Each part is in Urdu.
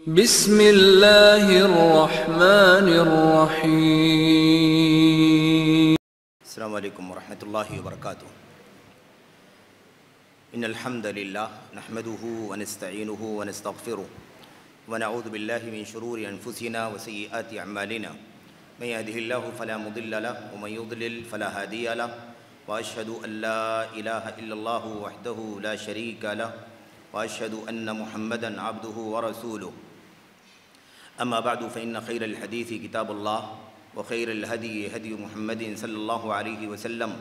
بسم اللہ الرحمن الرحیم۔ السلام علیکم ورحمۃ اللہ وبرکاتہ۔ ان الحمد للہ نحمده ونستعینه ونستغفره ونعوذ باللہ من شرور انفسنا وسیئات اعمالنا من يهده الله فلا مضل له ومن يضلل فلا هادی له واشهد ان لا الہ الا اللہ وحدہ لا شریک له واشهد ان محمدا عبده ورسوله۔ اما بعد فإن خير الحديث كتاب الله وخير الهدي هدي محمد صلى الله عليه وسلم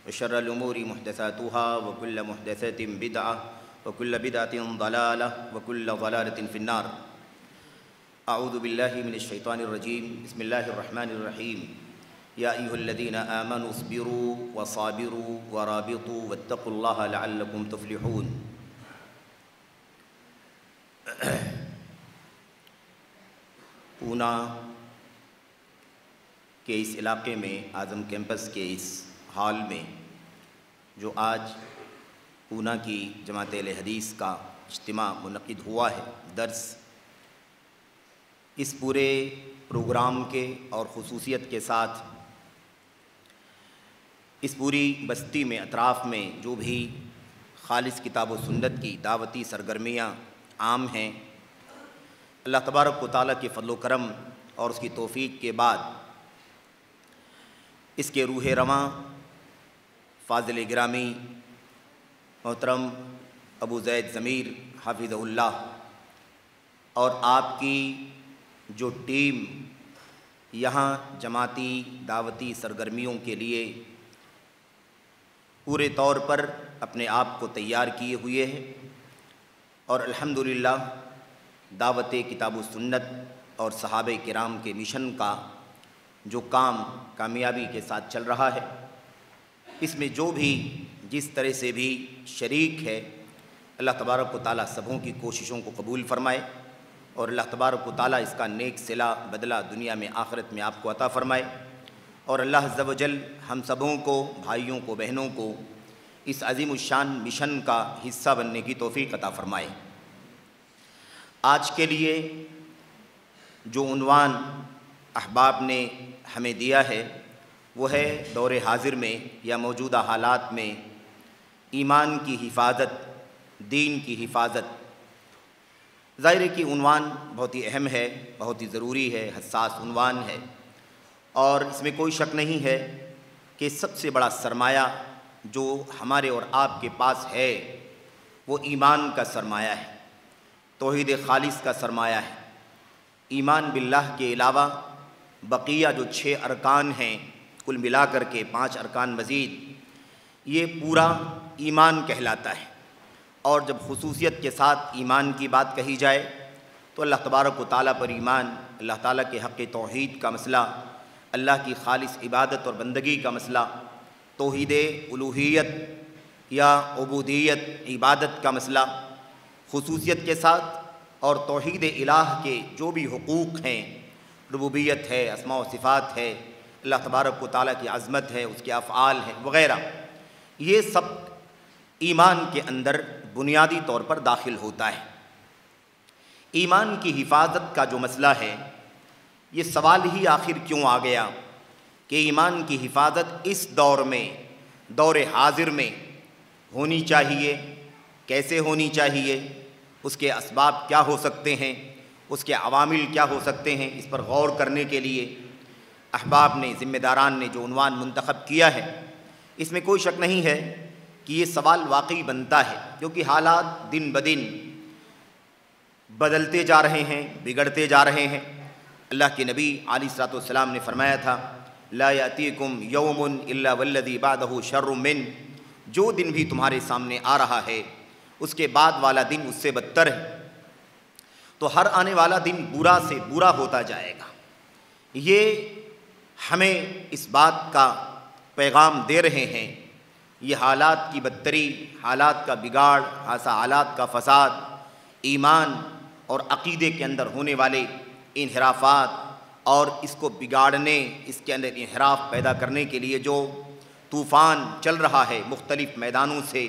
وشر الأمور محدثاتها وكل محدثة بدعة وكل بدعة ضلالة وكل ضلالة في النار۔ أعوذ بالله من الشيطان الرجيم، بسم الله الرحمن الرحيم۔ يا أيها الذين آمنوا اصبروا وصابروا ورابطوا واتقوا الله لعلكم تفلحون۔ پونا کے اس علاقے میں، اعظم کیمپس کے اس ہال میں جو آج پونا کی جماعت اہل حدیث کا اجتماع منعقد ہوا ہے، درس، اس پورے پروگرام کے اور خصوصیت کے ساتھ اس پوری بستی میں، اطراف میں جو بھی خالص کتاب و سنت کی دعوتی سرگرمیاں عام ہیں، اللہ تبارک و تعالیٰ کے فضل و کرم اور اس کی توفیق کے بعد اس کے روح رواں فاضل گرامی محترم ابو زید ضمیر حافظہ اللہ اور آپ کی جو ٹیم یہاں جماعتی دعوتی سرگرمیوں کے لیے پورے طور پر اپنے آپ کو تیار کیے ہوئے ہے، اور الحمدللہ دعوت کتاب و سنت اور صحابہ کرام کے مشن کا جو کام کامیابی کے ساتھ چل رہا ہے، اس میں جو بھی جس طرح سے بھی شریک ہے، اللہ تبارک و تعالیٰ سبوں کی کوششوں کو قبول فرمائے، اور اللہ تبارک و تعالیٰ اس کا نیک صلہ بدلہ دنیا میں آخرت میں آپ کو عطا فرمائے، اور اللہ عز و جل ہم سبوں کو، بھائیوں کو، بہنوں کو اس عظیم الشان مشن کا حصہ بننے کی توفیق عطا فرمائے۔ آج کے لیے جو عنوان احباب نے ہمیں دیا ہے وہ ہے دور حاضر میں یا موجودہ حالات میں ایمان کی حفاظت، دین کی حفاظت۔ ظاہر ہے کہ عنوان بہت ہی اہم ہے، بہت ہی ضروری ہے، حساس عنوان ہے، اور اس میں کوئی شک نہیں ہے کہ سب سے بڑا سرمایہ جو ہمارے اور آپ کے پاس ہے وہ ایمان کا سرمایہ ہے، توحید خالص کا سرمایہ ہے۔ ایمان باللہ کے علاوہ بقیہ جو 6 ارکان ہیں، کل ملا کر کے 5 ارکان مزید، یہ پورا ایمان کہلاتا ہے، اور جب خصوصیت کے ساتھ ایمان کی بات کہی جائے تو اللہ تبارک و تعالیٰ پر ایمان، اللہ تعالیٰ کے حق توحید کا مسئلہ، اللہ کی خالص عبادت اور بندگی کا مسئلہ، توحید الوہیت یا عبودیت عبادت کا مسئلہ خصوصیت کے ساتھ، اور توحید الہ کے جو بھی حقوق ہیں، ربوبیت ہے، اسماء و صفات ہے، اللہ تبارک و تعالیٰ کی عظمت ہے، اس کے افعال ہیں وغیرہ، یہ سب ایمان کے اندر بنیادی طور پر داخل ہوتا ہے۔ ایمان کی حفاظت کا جو مسئلہ ہے، یہ سوال ہی آخر کیوں آ گیا کہ ایمان کی حفاظت اس دور میں، دور حاضر میں ہونی چاہیے، کیسے ہونی چاہیے، اس کے اسباب کیا ہو سکتے ہیں، اس کے عوامل کیا ہو سکتے ہیں، اس پر غور کرنے کے لیے احباب نے، ذمہ داران نے جو عنوان منتخب کیا ہے، اس میں کوئی شک نہیں ہے کہ یہ سوال واقعی بنتا ہے، کیونکہ حالات دن بدن بدلتے جا رہے ہیں، بگڑتے جا رہے ہیں۔ اللہ کے نبی علیہ الصلوۃ والسلام نے فرمایا تھا، لا یأتیکم یوم الا والذی بعدہ شر من، جو دن بھی تمہارے سامنے آ رہا ہے اس کے بعد والا دن اس سے بدتر ہے، تو ہر آنے والا دن برا سے برا ہوتا جائے گا۔ یہ ہمیں اس بات کا پیغام دے رہے ہیں، یہ حالات کی بدتری، حالات کا بگاڑ، حالات کا فساد، ایمان اور عقیدے کے اندر ہونے والے انحرافات، اور اس کو بگاڑنے، اس کے اندر انحراف پیدا کرنے کے لیے جو طوفان چل رہا ہے مختلف میدانوں سے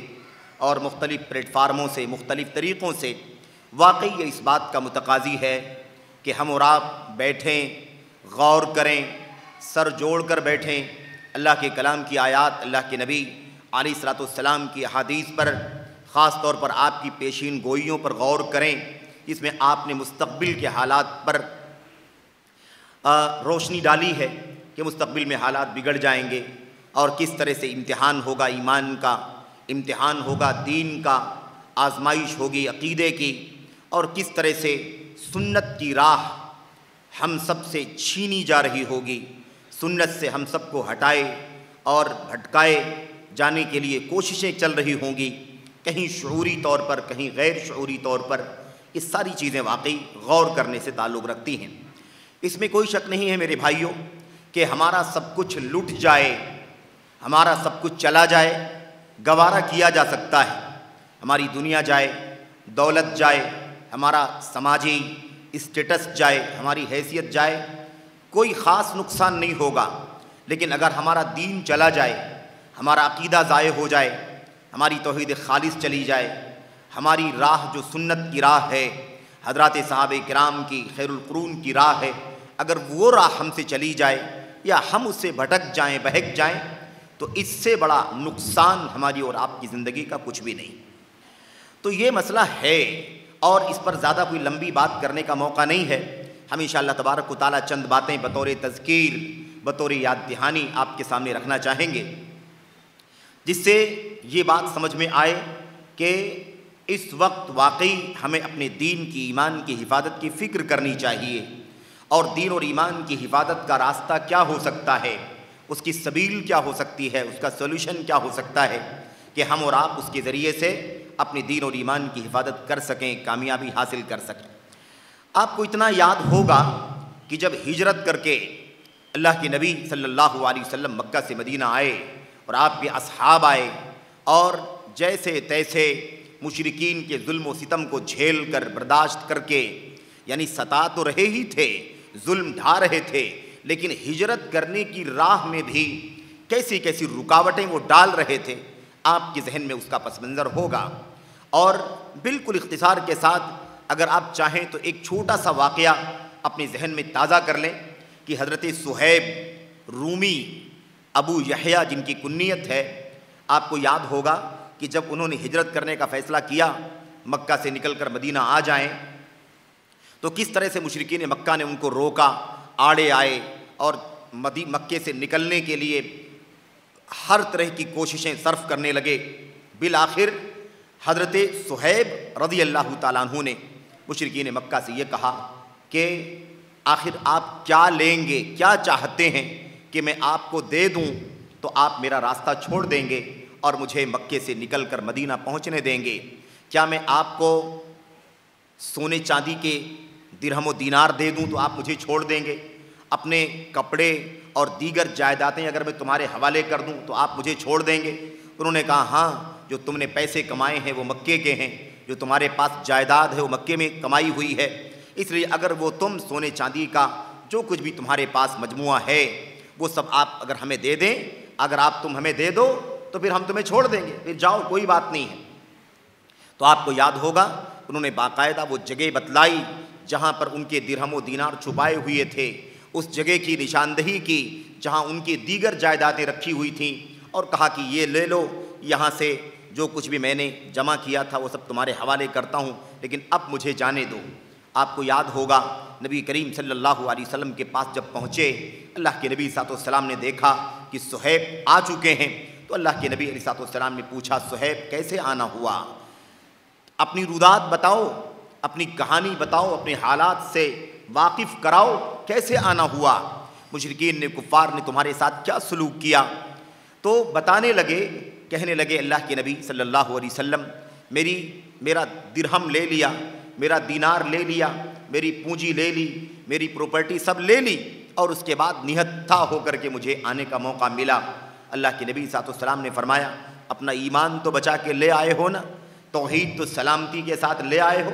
اور مختلف پلیٹ فارموں سے، مختلف طریقوں سے، واقعی یہ اس بات کا متقاضی ہے کہ ہم اور آپ بیٹھیں، غور کریں، سر جوڑ کر بیٹھیں، اللہ کے کلام کی آیات، اللہ کے نبی علیہ الصلوۃ والسلام کی احادیث پر، خاص طور پر آپ کی پیشین گوئیوں پر غور کریں، جس میں آپ نے مستقبل کے حالات پر روشنی ڈالی ہے کہ مستقبل میں حالات بگڑ جائیں گے اور کس طرح سے امتحان ہوگا ایمان کا، امتحان ہوگا دین کا، آزمائش ہوگی عقیدے کی، اور کس طرح سے سنت کی راہ ہم سب سے چھینی جا رہی ہوگی، سنت سے ہم سب کو ہٹائے اور بھٹکائے جانے کے لیے کوششیں چل رہی ہوں گی، کہیں شعوری طور پر، کہیں غیر شعوری طور پر۔ یہ ساری چیزیں واقعی غور کرنے سے تعلق رکھتی ہیں۔ اس میں کوئی شک نہیں ہے میرے بھائیوں کہ ہمارا سب کچھ لٹ جائے، ہمارا سب کچھ چلا جائے، گوارا کیا جا سکتا ہے، ہماری دنیا جائے، دولت جائے، ہمارا سماجی اسٹیٹس جائے، ہماری حیثیت جائے، کوئی خاص نقصان نہیں ہوگا۔ لیکن اگر ہمارا دین چلا جائے، ہمارا عقیدہ ضائع ہو جائے، ہماری توحید خالص چلی جائے، ہماری راہ جو سنت کی راہ ہے، حضرات صحابہ کرام کی، خیر القرون کی راہ ہے، اگر وہ راہ ہم سے چلی جائے یا ہم اس سے بھٹک جائیں، بہک جائیں، تو اس سے بڑا نقصان ہماری اور آپ کی زندگی کا کچھ بھی نہیں۔ تو یہ مسئلہ ہے اور اس پر زیادہ کوئی لمبی بات کرنے کا موقع نہیں ہے۔ ہم انشاءاللہ تبارک و تعالیٰ چند باتیں بطور تذکیر، بطور یاد دہانی آپ کے سامنے رکھنا چاہیں گے، جس سے یہ بات سمجھ میں آئے کہ اس وقت واقعی ہمیں اپنے دین کی، ایمان کی حفاظت کی فکر کرنی چاہیے، اور دین اور ایمان کی حفاظت کا راستہ کیا ہو سکتا ہے، اس کی سبیل کیا ہو سکتی ہے، اس کا سولوشن کیا ہو سکتا ہے کہ ہم اور آپ اس کے ذریعے سے اپنے دین اور ایمان کی حفاظت کر سکیں، کامیابی حاصل کر سکیں۔ آپ کو اتنا یاد ہوگا کہ جب ہجرت کر کے اللہ کے نبی صلی اللہ علیہ وسلم مکہ سے مدینہ آئے اور آپ کے اصحاب آئے اور جیسے تیسے مشرکین کے ظلم و ستم کو جھیل کر، برداشت کر کے، یعنی ستا تو رہے ہی تھے، ظلم ڈھا رہے تھے، لیکن ہجرت کرنے کی راہ میں بھی کیسی کیسی رکاوٹیں وہ ڈال رہے تھے، آپ کے ذہن میں اس کا پس منظر ہوگا۔ اور بالکل اختصار کے ساتھ اگر آپ چاہیں تو ایک چھوٹا سا واقعہ اپنے ذہن میں تازہ کر لیں کہ حضرت صہیب رومی ابو یحییٰ جن کی کنیت ہے، آپ کو یاد ہوگا کہ جب انہوں نے ہجرت کرنے کا فیصلہ کیا، مکہ سے نکل کر مدینہ آ جائیں، تو کس طرح سے مشرکین مکہ نے ان کو روکا، آڑے آئے اور مکے سے نکلنے کے لیے ہر طرح کی کوششیں صرف کرنے لگے۔ بالآخر حضرت صہیب رضی اللہ تعالیٰ عنہ نے مشرکین مکہ سے یہ کہا کہ آخر آپ کیا لیں گے، کیا چاہتے ہیں کہ میں آپ کو دے دوں تو آپ میرا راستہ چھوڑ دیں گے اور مجھے مکے سے نکل کر مدینہ پہنچنے دیں گے؟ کیا میں آپ کو سونے چاندی کے درہم و دینار دے دوں تو آپ مجھے چھوڑ دیں گے؟ اپنے کپڑے اور دیگر جائیدادیں اگر میں تمہارے حوالے کر دوں تو آپ مجھے چھوڑ دیں گے؟ انہوں نے کہا ہاں، جو تم نے پیسے کمائے ہیں وہ مکے کے ہیں، جو تمہارے پاس جائیداد ہے وہ مکے میں کمائی ہوئی ہے، اس لیے اگر وہ تم سونے چاندی کا جو کچھ بھی تمہارے پاس مجموعہ ہے وہ سب آپ اگر ہمیں دے دیں، اگر تم ہمیں دے دو تو پھر ہم تمہیں چھوڑ دیں گے، پھر جاؤ، کوئی بات نہیں ہے۔ تو آپ کو یاد ہوگا انہوں نے باقاعدہ وہ جگہ بتلائی جہاں پر ان کے درہم و دینار چھپائے ہوئے تھے، اس جگہ کی نشاندہی کی جہاں ان کی دیگر جائیدادیں رکھی ہوئی تھیں، اور کہا کہ یہ لے لو، یہاں سے جو کچھ بھی میں نے جمع کیا تھا وہ سب تمہارے حوالے کرتا ہوں، لیکن اب مجھے جانے دو۔ آپ کو یاد ہوگا نبی کریم صلی اللہ علیہ وسلم کے پاس جب پہنچے، اللہ کے نبی صلی اللہ علیہ وسلم نے دیکھا کہ صہیب آ چکے ہیں، تو اللہ کے نبی علیہ السلام نے پوچھا صہیب کیسے آنا ہوا؟ اپنی رودات بتاؤ، اپنی کہانی بتاؤ، اپنے حالات سے واقف کراؤ، کیسے آنا ہوا؟ مشرکین نے، کفار نے تمہارے ساتھ کیا سلوک کیا؟ تو بتانے لگے، کہنے لگے اللہ کے نبی صلی اللہ علیہ وسلم میرا درہم لے لیا، میرا دینار لے لیا، میری پونجی لے لی، میری پراپرٹی سب لے لی، اور اس کے بعد نہتھا ہو کر کے مجھے آنے کا موقع ملا۔ اللہ کے نبی صلی اللہ علیہ وسلم نے فرمایا اپنا ایمان تو بچا کے لے آئے ہو نا، توحید تو سلامتی کے ساتھ لے آئے ہو،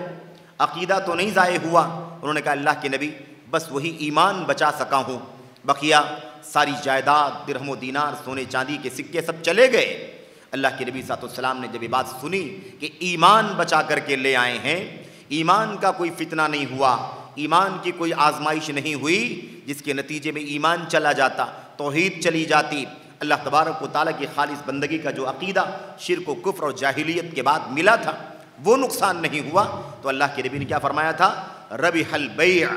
عقیدہ تو نہیں ضائع ہوا؟ انہوں نے کہا اللہ کے نبی بس وہی ایمان بچا سکا ہوں، بقیہ ساری جائیداد، درہم و دینار، سونے چاندی کے سکے سب چلے گئے۔ اللہ کے نبی صلی اللہ علیہ وسلم نے جب یہ بات سنی کہ ایمان بچا کر کے لے آئے ہیں، ایمان کا کوئی فتنہ نہیں ہوا، ایمان کی کوئی آزمائش نہیں ہوئی جس کے نتیجے میں ایمان چلا جاتا، توحید چلی جاتی، اللہ تبارک و تعالیٰ کی خالص بندگی کا جو عقیدہ شرک و کفر اور جاہلیت کے بعد ملا تھا وہ نقصان نہیں ہوا۔ تو اللہ کے نبی نے کیا فرمایا تھا؟ ربح البیع،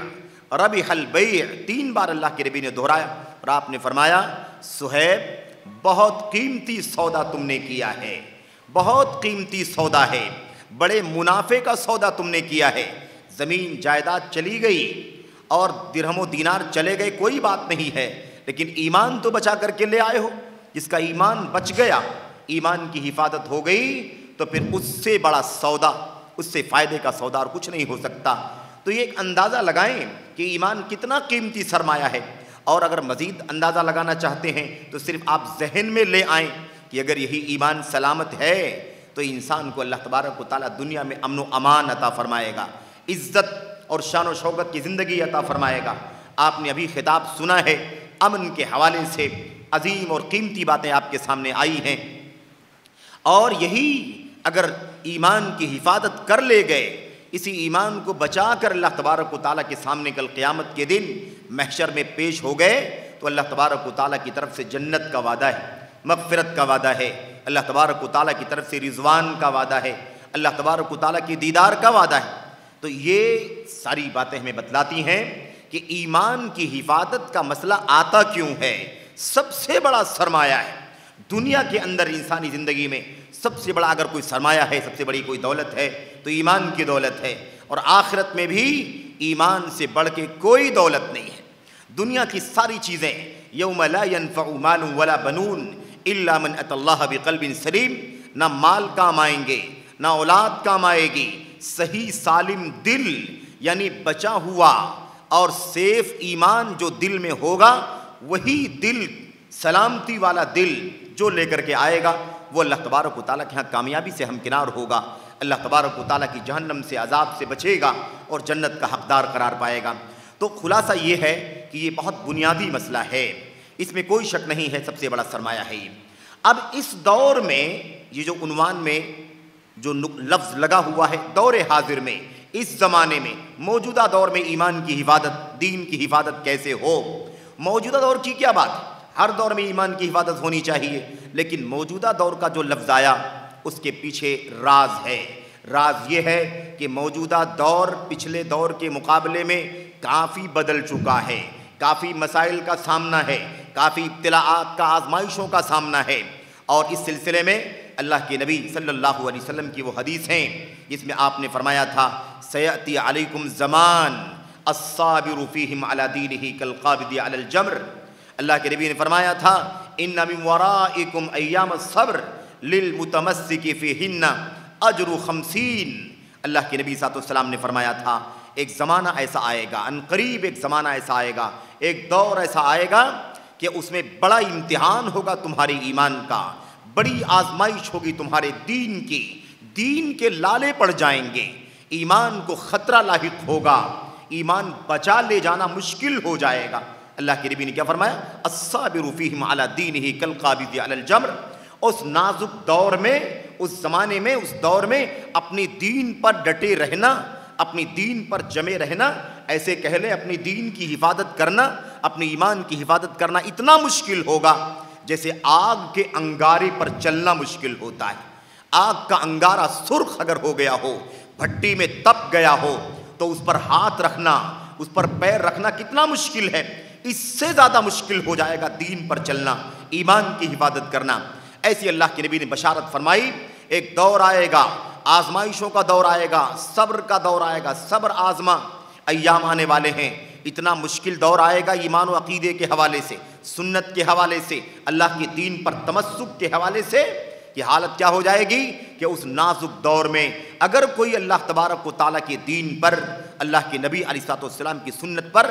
ربح البیع، 3 بار اللہ کے نبی نے دہرایا، اور آپ نے فرمایا صہیب بہت قیمتی سودا تم نے کیا ہے، بہت قیمتی سودا ہے، بڑے منافع کا سودا تم نے کیا ہے۔ زمین جائیداد چلی گئی اور درہم و دینار چلے گئے کوئی بات نہیں ہے، لیکن ایمان تو بچا کر کے لے آئے ہو۔ جس کا ایمان بچ گیا، ایمان کی حفاظت ہو گئی، تو پھر اس سے بڑا سودا، اس سے فائدے کا سودا اور کچھ نہیں ہو سکتا۔ تو یہ ایک اندازہ لگائیں کہ ایمان کتنا قیمتی سرمایہ ہے، اور اگر مزید اندازہ لگانا چاہتے ہیں تو صرف آپ ذہن میں لے آئیں کہ اگر یہی ایمان سلامت ہے تو انسان کو اللہ تبارک و تعالیٰ دنیا میں امن و امان عطا فرمائے گا، عزت اور شان و شوکت کی زندگی عطا فرمائے گا۔ آپ نے ابھی خطاب سنا ہے، امن کے حوالے سے عظیم اور قیمتی باتیں آپ کے سامنے آئی ہیں، اور یہی اگر ایمان کی حفاظت کر لے گئے، اسی ایمان کو بچا کر اللہ تبارک و تعالیٰ کے سامنے کل قیامت کے دن محشر میں پیش ہو گئے تو اللہ تبارک و تعالیٰ کی طرف سے جنت کا وعدہ ہے، مغفرت کا وعدہ ہے، اللہ تبارک و تعالیٰ کی طرف سے رضوان کا وعدہ ہے، اللہ تبارک و تعالیٰ کی دیدار کا وعدہ ہے۔ تو یہ ساری باتیں ہمیں بتلاتی ہیں کہ ایمان کی حفاظت کا مسئلہ آتا کیوں ہے۔ سب سے بڑا سرمایہ ہے دنیا کے اندر، انسانی زندگی میں سب سے بڑا اگر کوئی سرمایہ ہے، سب سے بڑی کوئی دولت ہے تو ایمان کی دولت ہے، اور آخرت میں بھی ایمان سے بڑھ کے کوئی دولت نہیں ہے۔ دنیا کی ساری چیزیں یوم لا ينفع مال ولا بنون الا من اتى اللہ بقلب سلیم، نہ مال کام آئیں گے، نہ اولاد کام آئے گی، صحیح سالم دل یعنی بچا ہوا اور سیف ایمان جو دل میں ہوگا، وہی دل، سلامتی والا دل جو لے کر کے آئے گا وہ اللہ تبارک و تعالیٰ کے ہاں کامیابی سے ہمکنار ہوگا، اللہ تبارک و تعالیٰ کی جہنم سے عذاب سے بچے گا اور جنت کا حقدار قرار پائے گا۔ تو خلاصہ یہ ہے کہ یہ بہت بنیادی مسئلہ ہے، اس میں کوئی شک نہیں ہے، سب سے بڑا سرمایہ ہے یہ۔ اب اس دور میں یہ جو عنوان میں جو لفظ لگا ہوا ہے، دور حاضر میں، اس زمانے میں، موجودہ دور میں ایمان کی حفاظت، دین کی حفاظت کیسے ہو؟ موجودہ دور کی کیا بات ہے، ہر دور میں ایمان کی حفاظت ہونی چاہیے، لیکن موجودہ دور کا جو لفظ آیا اس کے پیچھے راز ہے۔ راز یہ ہے کہ موجودہ دور پچھلے دور کے مقابلے میں کافی بدل چکا ہے، کافی مسائل کا سامنا ہے، کافی ابتلاءات کا، آزمائشوں کا سامنا ہے، اور اس سلسلے میں اللہ کے نبی صلی اللہ علیہ وسلم کی وہ حدیث ہیں جس میں آپ نے فرمایا تھا سیأتی علیکم زمان الصابر فیہم علی دینہ کالقابض علی الجمر۔ اللہ کے نبی نے فرمایا تھا ان من ورائکم ایام الصبر للمتمسک فیہن اجر 50۔ اللہ کے نبی صلی اللہ علیہ وسلم نے فرمایا تھا ایک زمانہ ایسا آئے گا، ان قریب ایک زمانہ ایسا آئے گا، ایک دور ایسا آئے گا کہ اس میں بڑا امتحان ہوگا تمہارے ایمان کا، بڑی آزمائش ہوگی تمہارے دین کی، دین کے لالے پڑ جائیں گے، ایمان کو خطرہ لاحق ہوگا، ایمان بچا لے جانا مشکل ہو جائے گا۔ اللہ کے نبی نے کیا فرمایا؟ الصابر فیہم علی دینہ کالقابض علی الجمر۔ اس نازک دور میں، اس زمانے میں، اس دور میں اپنی دین پر ڈٹے رہنا، اپنی دین پر جمے رہنا، ایسے کہہ لیں اپنی دین کی حفاظت کرنا، اپنی ایمان کی حفاظت کرنا اتنا مشکل ہوگا جیسے آگ کے انگارے پر چلنا مشکل ہوتا ہے۔ آگ کا انگارہ سرخ اگر ہو گیا ہو، بھٹی میں تپ گیا ہو، تو اس پر ہاتھ رکھنا، اس پر پیر رکھنا کتنا مشکل ہے، اس سے زیادہ مشکل ہو جائے گا دین پر چلنا، ایمان کی حفاظت کرنا۔ ایسی اللہ کے نبی نے بشارت فرمائی ایک دور آئے گا، آزمائشوں کا دور آئے گا، صبر کا دور آئے گا، صبر آزما ایام آنے والے ہیں، اتنا مشکل دور آئے گا ایمان و عقیدے کے حوالے سے، سنت کے حوالے سے، اللہ کے دین پر تمسک کے حوالے سے، کہ حالت کیا ہو جائے گی کہ اس نازک دور میں اگر کوئی اللہ تبارک و تعالیٰ کے دین پر، اللہ کے نبی علیہ السلام کی سنت پر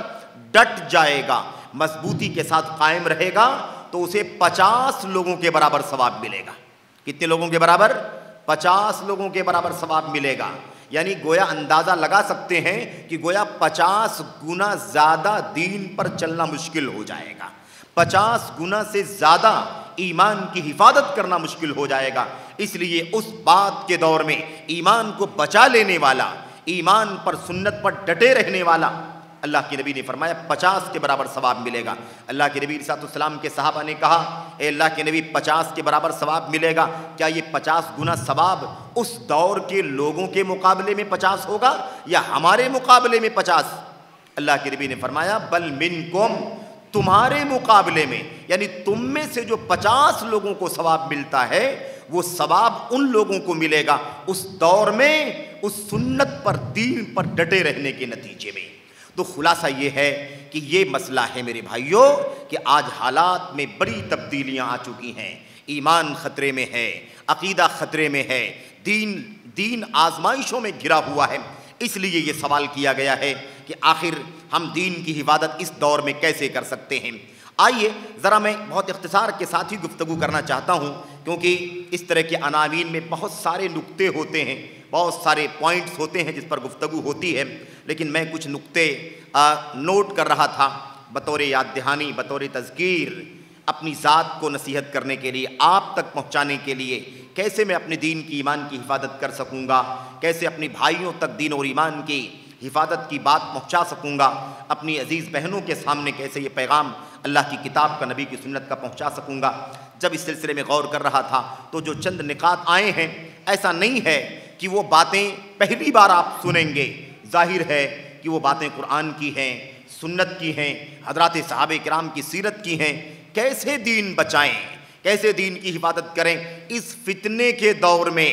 ڈٹ جائے گا، مضبوطی کے ساتھ قائم رہے گا، تو اسے 50 لوگوں کے برابر ثواب ملے گا۔ کتنے لوگوں کے برابر؟ 50 لوگوں کے برابر ثواب ملے گا۔ یعنی گویا اندازہ لگا سکتے ہیں کہ گویا 50 گنا زیادہ دین پر چلنا مشکل ہو جائے گا، 50 گنا سے زیادہ ایمان کی حفاظت کرنا مشکل ہو جائے گا۔ اس لیے اس بات کے دور میں ایمان کو بچا لینے والا، ایمان پر سنت پر ڈٹے رہنے والا، اللہ کے نبی نے فرمایا 50 کے برابر ثواب ملے گا۔ اللہ کے نبی صلی اللہ علیہ وسلم کے صحابہ نے کہا اے اللہ کے نبی 50 کے برابر ثواب ملے گا، کیا یہ 50 گنا ثواب اس دور کے لوگوں کے مقابلے میں 50 ہوگا یا ہمارے مقابلے میں 50؟ اللہ کے نبی نے فرمایا بل منکم، تمہارے مقابلے میں، یعنی تم میں سے جو 50 لوگوں کو ثواب ملتا ہے وہ ثواب ان لوگوں کو ملے گا اس دور میں اس سنت پر، دین پر ڈٹے رہنے کے نتیجے میں۔ تو خلاصہ یہ ہے کہ یہ مسئلہ ہے میرے بھائیوں کہ آج حالات میں بڑی تبدیلیاں آ چکی ہیں، ایمان خطرے میں ہے، عقیدہ خطرے میں ہے، دین آزمائشوں میں گھرا ہوا ہے۔ اس لیے یہ سوال کیا گیا ہے کہ آخر ہم دین کی حفاظت اس دور میں کیسے کر سکتے ہیں۔ آئیے ذرا میں بہت اختصار کے ساتھ ہی گفتگو کرنا چاہتا ہوں، کیونکہ اس طرح کے عناوین میں بہت سارے نکتے ہوتے ہیں، بہت سارے پوائنٹس ہوتے ہیں جس پر گفتگو ہوتی ہے، لیکن میں کچھ نکتے نوٹ کر رہا تھا بطور یاد دہانی، بطور تذکیر، اپنی ذات کو نصیحت کرنے کے لیے، آپ تک پہنچانے کے لیے، کیسے میں اپنے دین کی، ایمان کی حفاظت کر سکوں گا، کیسے اپنی بھائیوں تک دین اور ایمان کی حفاظت کی بات پہنچا سکوں گا، اپنی عزیز بہنوں کے سامنے کیسے یہ پیغام اللہ کی کتاب کا، نبی کی سنت کا پہنچا سکوں گا۔ جب اس سلسلے میں غور کر رہا تھا تو جو چند نکات آئے ہیں، ایسا نہیں ہے کہ وہ باتیں پہلی بار آپ سنیں گے، ظاہر ہے کہ وہ باتیں قرآن کی ہیں، سنت کی ہیں، حضرات صحابہ کرام کی سیرت کی ہیں۔ کیسے دین بچائیں، کیسے دین کی حفاظت کریں اس فتنے کے دور میں،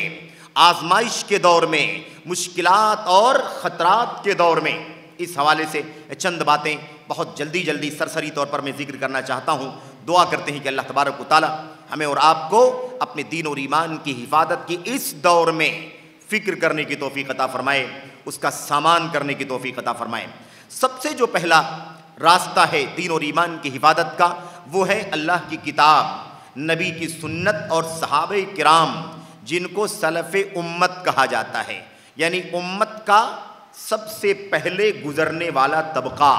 آزمائش کے دور میں، مشکلات اور خطرات کے دور میں، اس حوالے سے چند باتیں بہت جلدی سرسری طور پر میں ذکر کرنا چاہتا ہوں۔ دعا کرتے ہیں کہ اللہ تبارک و تعالی ہمیں اور آپ کو اپنے دین اور ایمان کی حفاظت کی اس دور میں فکر کرنے کی توفیق عطا فرمائے، اس کا سامان کرنے کی توفیق عطا فرمائے۔ سب سے جو پہلا راستہ ہے دین اور ایمان کی حفاظت کا، وہ ہے اللہ کی کتاب، نبی کی سنت اور صحابہ کرام، جن کو سلف امت کہا جاتا ہے، یعنی امت کا سب سے پہلے گزرنے والا طبقہ،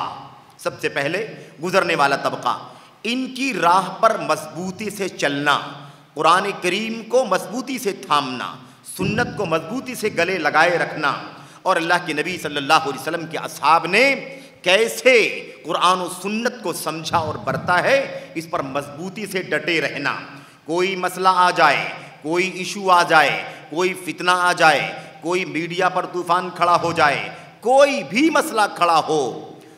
سب سے پہلے گزرنے والا طبقہ۔ ان کی راہ پر مضبوطی سے چلنا، قرآن کریم کو مضبوطی سے تھامنا، سنت کو مضبوطی سے گلے لگائے رکھنا، اور اللہ کے نبی صلی اللہ علیہ وسلم کے اصحاب نے کیسے قرآن و سنت کو سمجھا اور برتا ہے، اس پر مضبوطی سے ڈٹے رہنا۔ کوئی مسئلہ آ جائے، کوئی ایشو آ جائے، کوئی فتنہ آ جائے، کوئی میڈیا پر طوفان کھڑا ہو جائے، کوئی بھی مسئلہ کھڑا ہو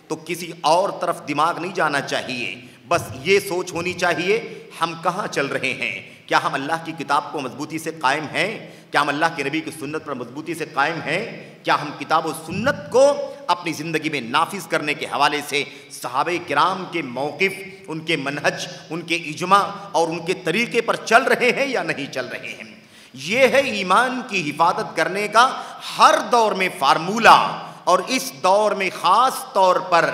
تو کسی اور طرف دماغ نہیں جانا چاہیے، بس یہ سوچ ہونی چاہیے ہم کہاں چل رہے ہیں۔ کیا ہم اللہ کی کتاب کو مضبوطی سے قائم ہیں؟ کیا ہم اللہ کے نبی کی سنت پر مضبوطی سے قائم ہیں؟ کیا ہم کتاب و سنت کو اپنی زندگی میں نافذ کرنے کے حوالے سے صحابہ کرام کے موقف، ان کے منہج، ان کے اجماع اور ان کے طریقے پر چل رہے ہیں یا نہیں چل رہے ہیں؟ یہ ہے ایمان کی حفاظت کرنے کا ہر دور میں فارمولہ، اور اس دور میں خاص طور پر،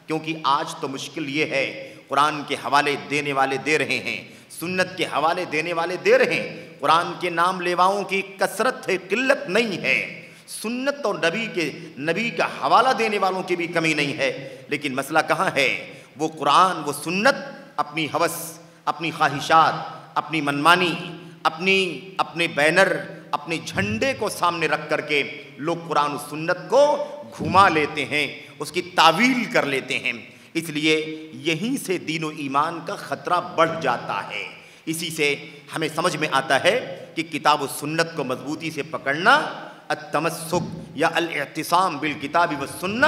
کیونکہ آج تو مشکل یہ ہے، قرآن کے حوالے دینے والے دے رہے ہیں، سنت کے حوالے دینے والے دے رہے ہیں، قرآن کے نام لیواؤں کی کثرت ہے، قلت نہیں ہے، سنت اور نبی کا حوالہ دینے والوں کی بھی کمی نہیں ہے، لیکن مسئلہ کہاں ہے؟ وہ قرآن، وہ سنت اپنی ہوس، اپنی خواہشات، اپنی منمانی، اپنے بینر، اپنے جھنڈے کو سامنے رکھ کر کے لوگ قرآن و سنت کو گھما لیتے ہیں، اس کی تعویل کر لیتے ہیں۔ اس لیے یہیں سے دین و ایمان کا خطرہ بڑھ جاتا ہے۔ اسی سے ہمیں سمجھ میں آتا ہے کہ کتاب و سنت کو مضبوطی سے پکڑنا، التمسک یا الاعتصام بالکتاب والسنہ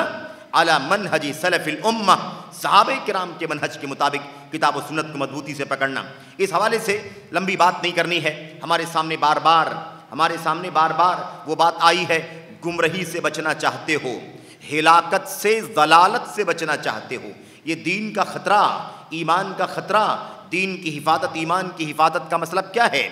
علی منہج سلف الامہ، صحابہ کرام کے منہج کے مطابق کتاب و سنت کو مضبوطی سے پکڑنا۔ اس حوالے سے لمبی بات نہیں کرنی ہے، ہمارے سامنے بار بار وہ بات آئی ہے، گمراہی سے بچنا چاہتے ہو، ہلاکت سے، ضلالت سے بچنا چاہتے ہو، یہ دین کا خطرہ، ایمان کا خطرہ، دین کی حفاظت، ایمان کی حفاظت کا مطلب کیا ہے؟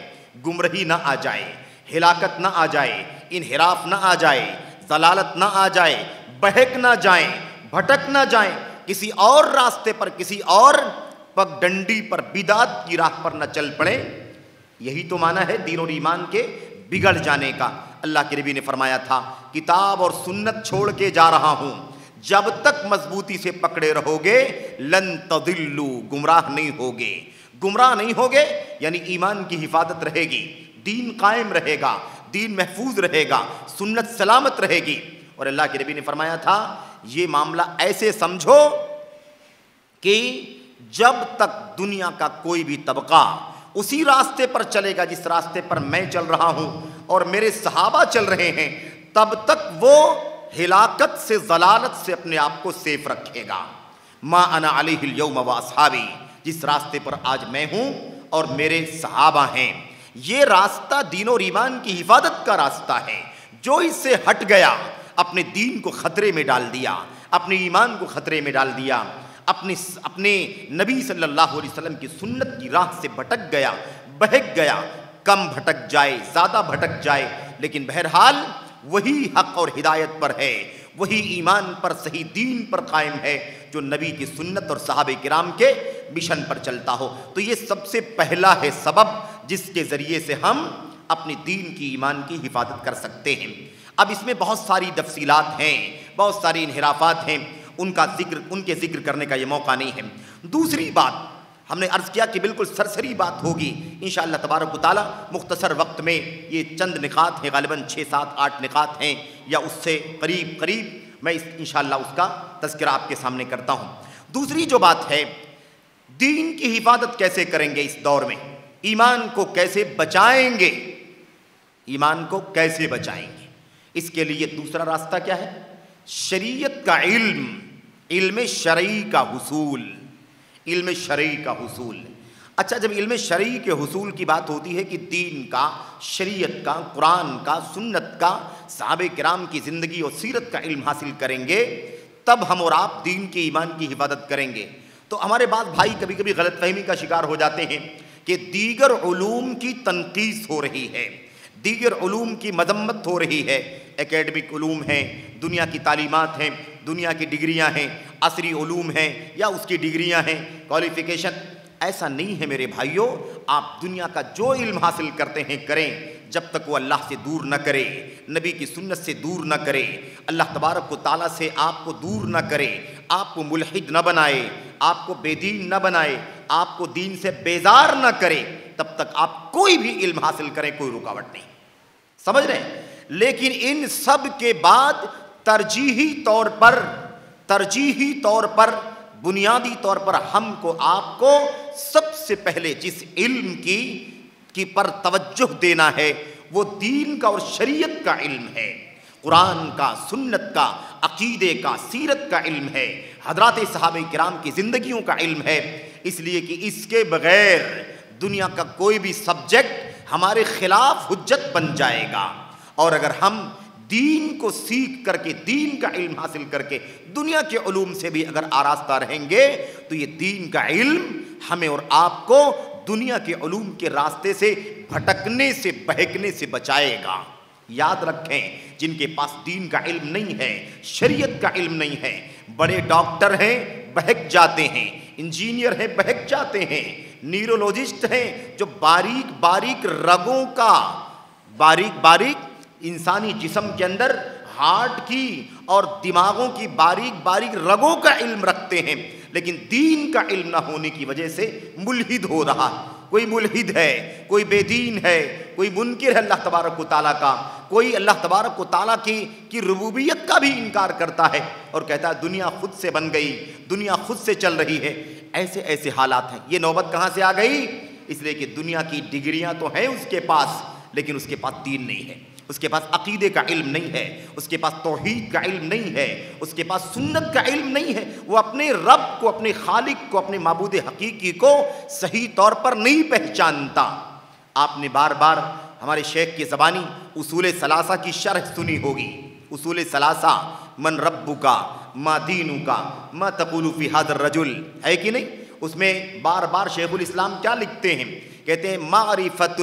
گمراہی نہ آ جائے، ہلاکت نہ آ جائے، انحراف نہ آ جائے، ضلالت نہ آ جائے، بہک نہ جائیں، بھٹک نہ جائیں، کسی اور راستے پر، کسی اور پگ ڈنڈی پر، بدعت کی راہ پر نہ چل پڑیں۔ یہی تو معنی ہے دین اور ایمان کے بگڑ جانے کا۔ اللہ کے نبی نے فرمایا تھا، کتاب اور سنت چھوڑ کے جا رہا ہوں، جب تک مضبوطی سے پکڑے رہو گے لن تضلوا، گمراہ نہیں ہوگے۔ گمراہ نہیں ہوگے یعنی ایمان کی حفاظت رہے گی، دین قائم رہے گا، دین محفوظ رہے گا، سنت سلامت رہے گی۔ اور اللہ کے نبی نے فرمایا تھا یہ معاملہ ایسے سمجھو کہ جب تک دنیا کا کوئی بھی طبقہ اسی راستے پر چلے گا جس راستے پر میں چل رہا ہوں اور میرے صحابہ چل رہے ہیں، تب تک وہ ہلاکت سے، ضلالت سے اپنے آپ کو سیف رکھے گا۔ ما انا علیہ اليوم واصحابی، جس راستے پر آج میں ہوں اور میرے صحابہ ہیں، یہ راستہ دین اور ایمان کی حفاظت کا راستہ ہے۔ جو اس سے ہٹ گیا اپنے دین کو خطرے میں ڈال دیا، اپنے ایمان کو خطرے میں ڈال دیا، اپنے نبی صلی اللہ علیہ وسلم کی سنت کی راہ سے بھٹک گیا، بہک گیا، کم بھٹک جائے، زیادہ بھٹک جائے، لیکن بہرحال وہی حق اور ہدایت پر ہے، وہی ایمان پر، صحیح دین پر قائم ہے جو نبی کی سنت اور صحابہ کرام کے مشن پر چلتا ہو۔ تو یہ سب سے پہلا ہے سبب جس کے ذریعے سے ہم اپنے دین کی، ایمان کی حفاظت کر سکتے ہیں۔ اب اس میں بہت ساری تفصیلات ہیں، بہت ساری انحرافات ہیں، ان کے ذکر کرنے کا یہ موقع نہیں ہے۔ دوسری بات ہم نے عرض کیا کہ بالکل سرسری بات ہوگی، انشاءاللہ تبارک و تعالی مختصر وقت میں یہ چند نکات ہیں، غالباً 6، 7، 8 نکات ہیں یا اس سے قریب میں انشاءاللہ اس کا تذکرہ آپ کے سامنے کرتا ہوں۔ دوسری جو بات ہے، دین کی حفاظت کیسے کریں گے اس دور میں، ایمان کو کیسے بچائیں گے، ایمان کو کیسے بچائیں گے، اس کے لیے دوسرا راستہ کیا ہے؟ شریعت کا علم، علم شرعی کا حصول، علم شرعی کا حصول۔ اچھا، جب علم شرعی کے حصول کی بات ہوتی ہے کہ دین کا، شریعت کا، قرآن کا، سنت کا، صحابہ کرام کی زندگی اور سیرت کا علم حاصل کریں گے، تب ہم اور آپ دین کے، ایمان کی حفاظت کریں گے۔ تو ہمارے بعض بھائی کبھی کبھی غلط فہمی کا شکار ہو جاتے ہیں کہ دیگر علوم کی تنقیص ہو رہی ہے، دیگر علوم کی مذمت ہو رہی ہے، اکیڈمک علوم ہیں، دنیا کی تعلیمات ہیں، دنیا کی ڈگریاں ہیں، عصری علوم ہیں یا اس کی ڈگریاں ہیں، کوالیفیکیشن۔ ایسا نہیں ہے میرے بھائیوں، آپ دنیا کا جو علم حاصل کرتے ہیں کریں، جب تک وہ اللہ سے دور نہ کرے، نبی کی سنت سے دور نہ کرے، اللہ تبارک و تعالیٰ سے آپ کو دور نہ کرے، آپ کو ملحد نہ بنائے، آپ کو بے دین نہ بنائے، آپ کو دین سے بیزار نہ کرے، تب تک آپ کوئی بھی علم حاصل کریں کوئی رکاوٹ نہیں، سمجھ رہے ہیں؟ لیکن ان سب کے بعد ترجیحی طور پر بنیادی طور پر ہم کو، آپ کو سب سے پہلے جس علم کی پر توجہ دینا ہے وہ دین کا اور شریعت کا علم ہے، قرآن کا، سنت کا، عقیدے کا، سیرت کا علم ہے، حضرات صحابہ کرام کی زندگیوں کا علم ہے، اس لیے کہ اس کے بغیر دنیا کا کوئی بھی سبجیکٹ ہمارے خلاف حجت بن جائے گا۔ اور اگر ہم دین کو سیکھ کر کے، دین کا علم حاصل کر کے دنیا کے علوم سے بھی اگر آراستہ رہیں گے تو یہ دین کا علم ہمیں اور آپ کو دنیا کے علوم کے راستے سے بھٹکنے سے، بہکنے سے بچائے گا۔ یاد رکھیں، جن کے پاس دین کا علم نہیں ہے، شریعت کا علم نہیں ہے، بڑے ڈاکٹر ہیں بہک جاتے ہیں، انجینئر ہیں بہک جاتے ہیں، نیورولوجسٹ ہیں جو باریک رگوں کا، باریک انسانی جسم کے اندر ہارٹ کی اور دماغوں کی باریک رگوں کا علم رکھتے ہیں، لیکن دین کا علم نہ ہونے کی وجہ سے ملحد ہو رہا ہے۔ کوئی ملحد ہے، کوئی بے دین ہے، کوئی منکر ہے اللہ تبارک و تعالیٰ کا، کوئی اللہ تبارک و تعالیٰ کی ربوبیت کا بھی انکار کرتا ہے اور کہتا ہے دنیا خود سے بن گئی، دنیا خود سے چل رہی ہے۔ ایسے حالات ہیں۔ یہ نوبت کہاں سے آ گئی؟ اس لیے کہ دنیا کی ڈگریاں تو ہیں اس کے پاس، لیکن اس کے پاس دین نہیں ہے، اس کے پاس عقیدے کا علم نہیں ہے، اس کے پاس توحید کا علم نہیں ہے، اس کے پاس سنت کا علم نہیں ہے، وہ اپنے رب کو، اپنے خالق کو، اپنے معبود حقیقی کو صحیح طور پر نہیں پہچانتا۔ آپ نے بار بار ہمارے شیخ کی زبانی اصول ثلاثہ کی شرح سنی ہوگی۔ اصول ثلاثہ، من ربک، ما دینک، ما تقول فی ھذا الرجل، ہے کہ نہیں؟ اس میں بار بار شیخ الاسلام کیا لکھتے ہیں؟ کہتے ہیں معرفت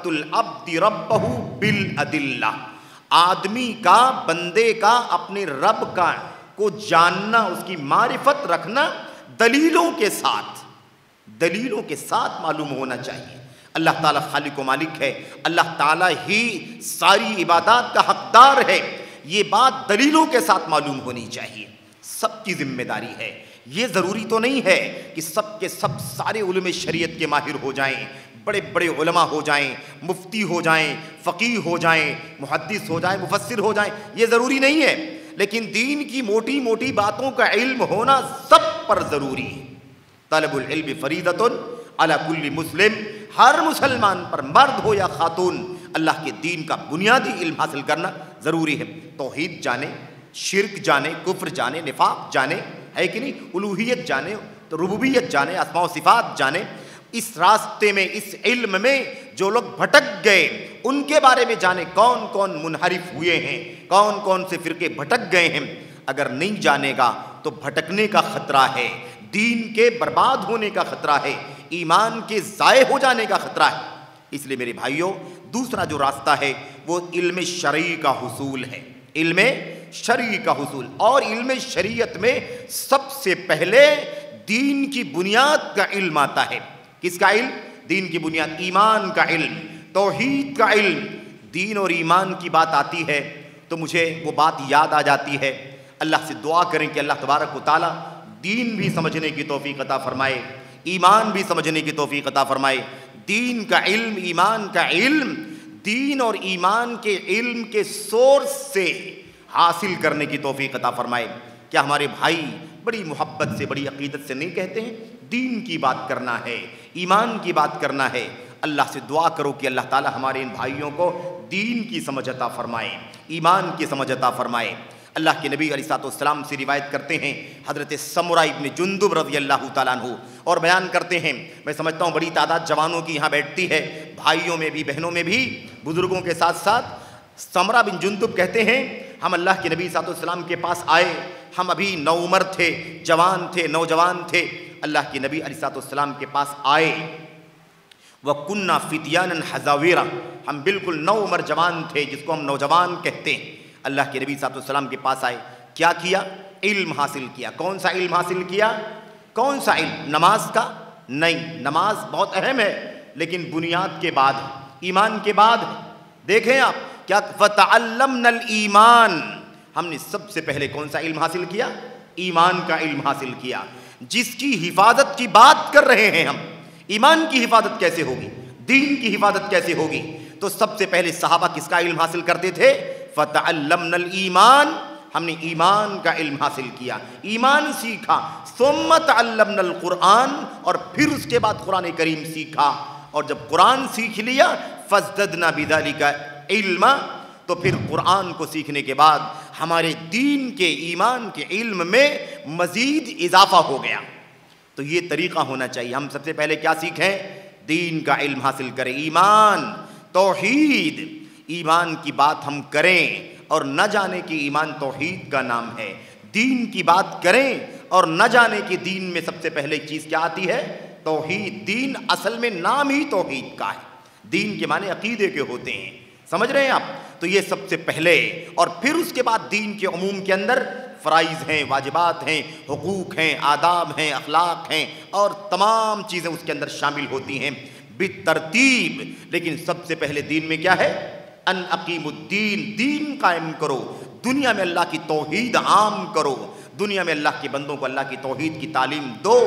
العبد ربہ بالادلہ، آدمی کا، بندے کا اپنے رب کا کو جاننا، اس کی معرفت رکھنا دلیلوں کے ساتھ معلوم ہونا چاہیے۔ اللہ تعالیٰ خالق و مالک ہے، اللہ تعالیٰ ہی ساری عبادات کا حقدار ہے، یہ بات دلیلوں کے ساتھ معلوم ہونی چاہیے، سب کی ذمہ داری ہے۔ یہ ضروری تو نہیں ہے کہ سب کے سب سارے علوم شریعت کے ماہر ہو جائیں، بڑے بڑے علماء ہو جائیں، مفتی ہو جائیں، فقیہ ہو جائیں، محدث ہو جائیں، مفسر ہو جائیں، یہ ضروری نہیں ہے، لیکن دین کی موٹی موٹی باتوں کا علم ہونا سب پر ضروری ہے۔ طلب العلم فریضۃ علی کل مسلم، ہر مسلمان پر مرد ہو یا خاتون اللہ کے دین کا بنیادی علم حاصل کرنا ضروری ہے۔ توحید جانے، شرک جانے، کفر جانے، نفاق جانے، ہے کہ نہیں، الوہیت جانے، ربوبیت جانے، اسماء و صفات جانے۔ اس راستے میں، اس علم میں جو لوگ بھٹک گئے ان کے بارے میں جانے، کون کون منحرف ہوئے ہیں، کون کون سے فرقے بھٹک گئے ہیں۔ اگر نہیں جانے گا تو بھٹکنے کا خطرہ ہے، دین کے برباد ہونے کا خطرہ ہے، ایمان کے ضائع ہو جانے کا خطرہ ہے۔ اس لیے میرے بھائیوں، دوسرا جو راستہ ہے وہ علم شرعی کا حصول ہے، علم شرعی کا حصول۔ اور علم شریعت میں سب سے پہلے دین کی بنیاد کا علم آتا ہے۔ کس کا علم؟ دین کی بنیاد، ایمان کا علم، توحید کا علم۔ دین اور ایمان کی بات آتی ہے تو مجھے وہ بات یاد آ جاتی ہے۔ اللہ سے دعا کریں کہ اللہ تبارک و تعالیٰ دین بھی سمجھنے کی توفیق عطا فرمائے، ایمان بھی سمجھنے کی توفیق عطا فرمائے۔ دین کا علم، ایمان کا علم، دین اور ایمان کے علم کے سورس سے حاصل کرنے کی توفیق عطا فرمائے۔ کیا ہمارے بھائی بڑی محبت سے، بڑی عقیدت سے نہیں کہتے ہیں دین کی بات کرنا ہے، ایمان کی بات کرنا ہے؟ اللہ سے دعا کرو کہ اللہ تعالی ہمارے ان بھائیوں کو دین کی سمجھ عطا فرمائے، ایمان کی سمجھ عطا فرمائے۔ اللہ کے نبی علیہ الصلوۃ والسلام سے روایت کرتے ہیں حضرت سمرہ ابن جندب رضی اللہ تعالیٰ عنہ، اور بیان کرتے ہیں، میں سمجھتا ہوں بڑی تعداد جوانوں کی یہاں بیٹھتی ہے، بھائیوں میں بھی، بہنوں میں بھی، بزرگوں کے ساتھ ساتھ۔ سمرہ بن جندب کہتے ہیں ہم اللہ کے نبی صلی اللہ علیہ وسلم کے پاس آئے، ہم ابھی نوعمر تھے، جوان تھے، نوجوان تھے، اللہ کے نبی علیہ الصلوۃ والسلام کے پاس آئے۔ وَكُنَّا فِتْيَانًا حَذَاوِرًا، ہم بالکل نوعمر جوان تھے جس کو ہم نوجوان کہتے ہیں۔ اللہ کے نبی صلی اللہ علیہ وسلم کے پاس آئے، کیا کیا؟ علم حاصل کیا۔ کون سا علم حاصل کیا؟ کون سا علم؟ نماز کا؟ نہیں، نماز بہت اہم ہے لیکن بنیاد کے بعد، ایمان کے بعد۔ دیکھیں آپ کیا، فَتَعَلَّمْنَا الْإِيمَانَ، ہم نے سب سے پہلے کون سا علم حاصل کیا؟ ایمان کا علم حاصل کیا، جس کی حفاظت کی بات کر رہے ہیں ہم۔ ایمان کی حفاظت کیسے ہوگی؟ دین کی حفاظت کیسے ہوگی؟ تو سب سے پہلے صحابہ کس کا علم حاصل کرتے تھے؟ فَتَعَلَّمْنَا الْإِيمَانَ، ہم نے ایمان کا علم حاصل کیا، ایمان سیکھا۔ ثُمَّ تَعَلَّمْنَا الْقُرْآنَ، اور پھر اس کے بعد قرآن کریم سیکھا۔ اور جب قرآن سیکھ لیا، فَازْدَدْنَا بِذَلِكَ عِلْمًا، تو پھر قرآن کو سیکھنے کے بعد ہمارے دین کے، ایمان کے علم میں مزید اضافہ ہو گیا۔ تو یہ طریقہ ہونا چاہیے، ہم سب سے پہلے کیا سیکھیں؟ دین کا علم حاصل کریں، ایمان، توحید، ایمان کی بات ہم کریں اور نہ جانے کہ ایمان توحید کا نام ہے۔ دین کی بات کریں اور نہ جانے کہ دین میں سب سے پہلے چیز کیا آتی ہے؟ توحید۔ دین اصل میں نام ہی توحید کا ہے، دین کے معنی عقیدے کے ہوتے ہیں، سمجھ رہے ہیں آپ؟ تو یہ سب سے پہلے، اور پھر اس کے بعد دین کے عموم کے اندر فرائض ہیں، واجبات ہیں، حقوق ہیں، آداب ہیں، اخلاق ہیں، اور تمام چیزیں اس کے اندر شامل ہوتی ہیں بالترتیب۔ لیکن سب سے پہلے دین میں کیا ہے؟ ان اقیم الدین، دین قائم کرو، دنیا میں اللہ کی توحید عام کرو، دنیا میں اللہ کے بندوں کو اللہ کی توحید کی تعلیم دو،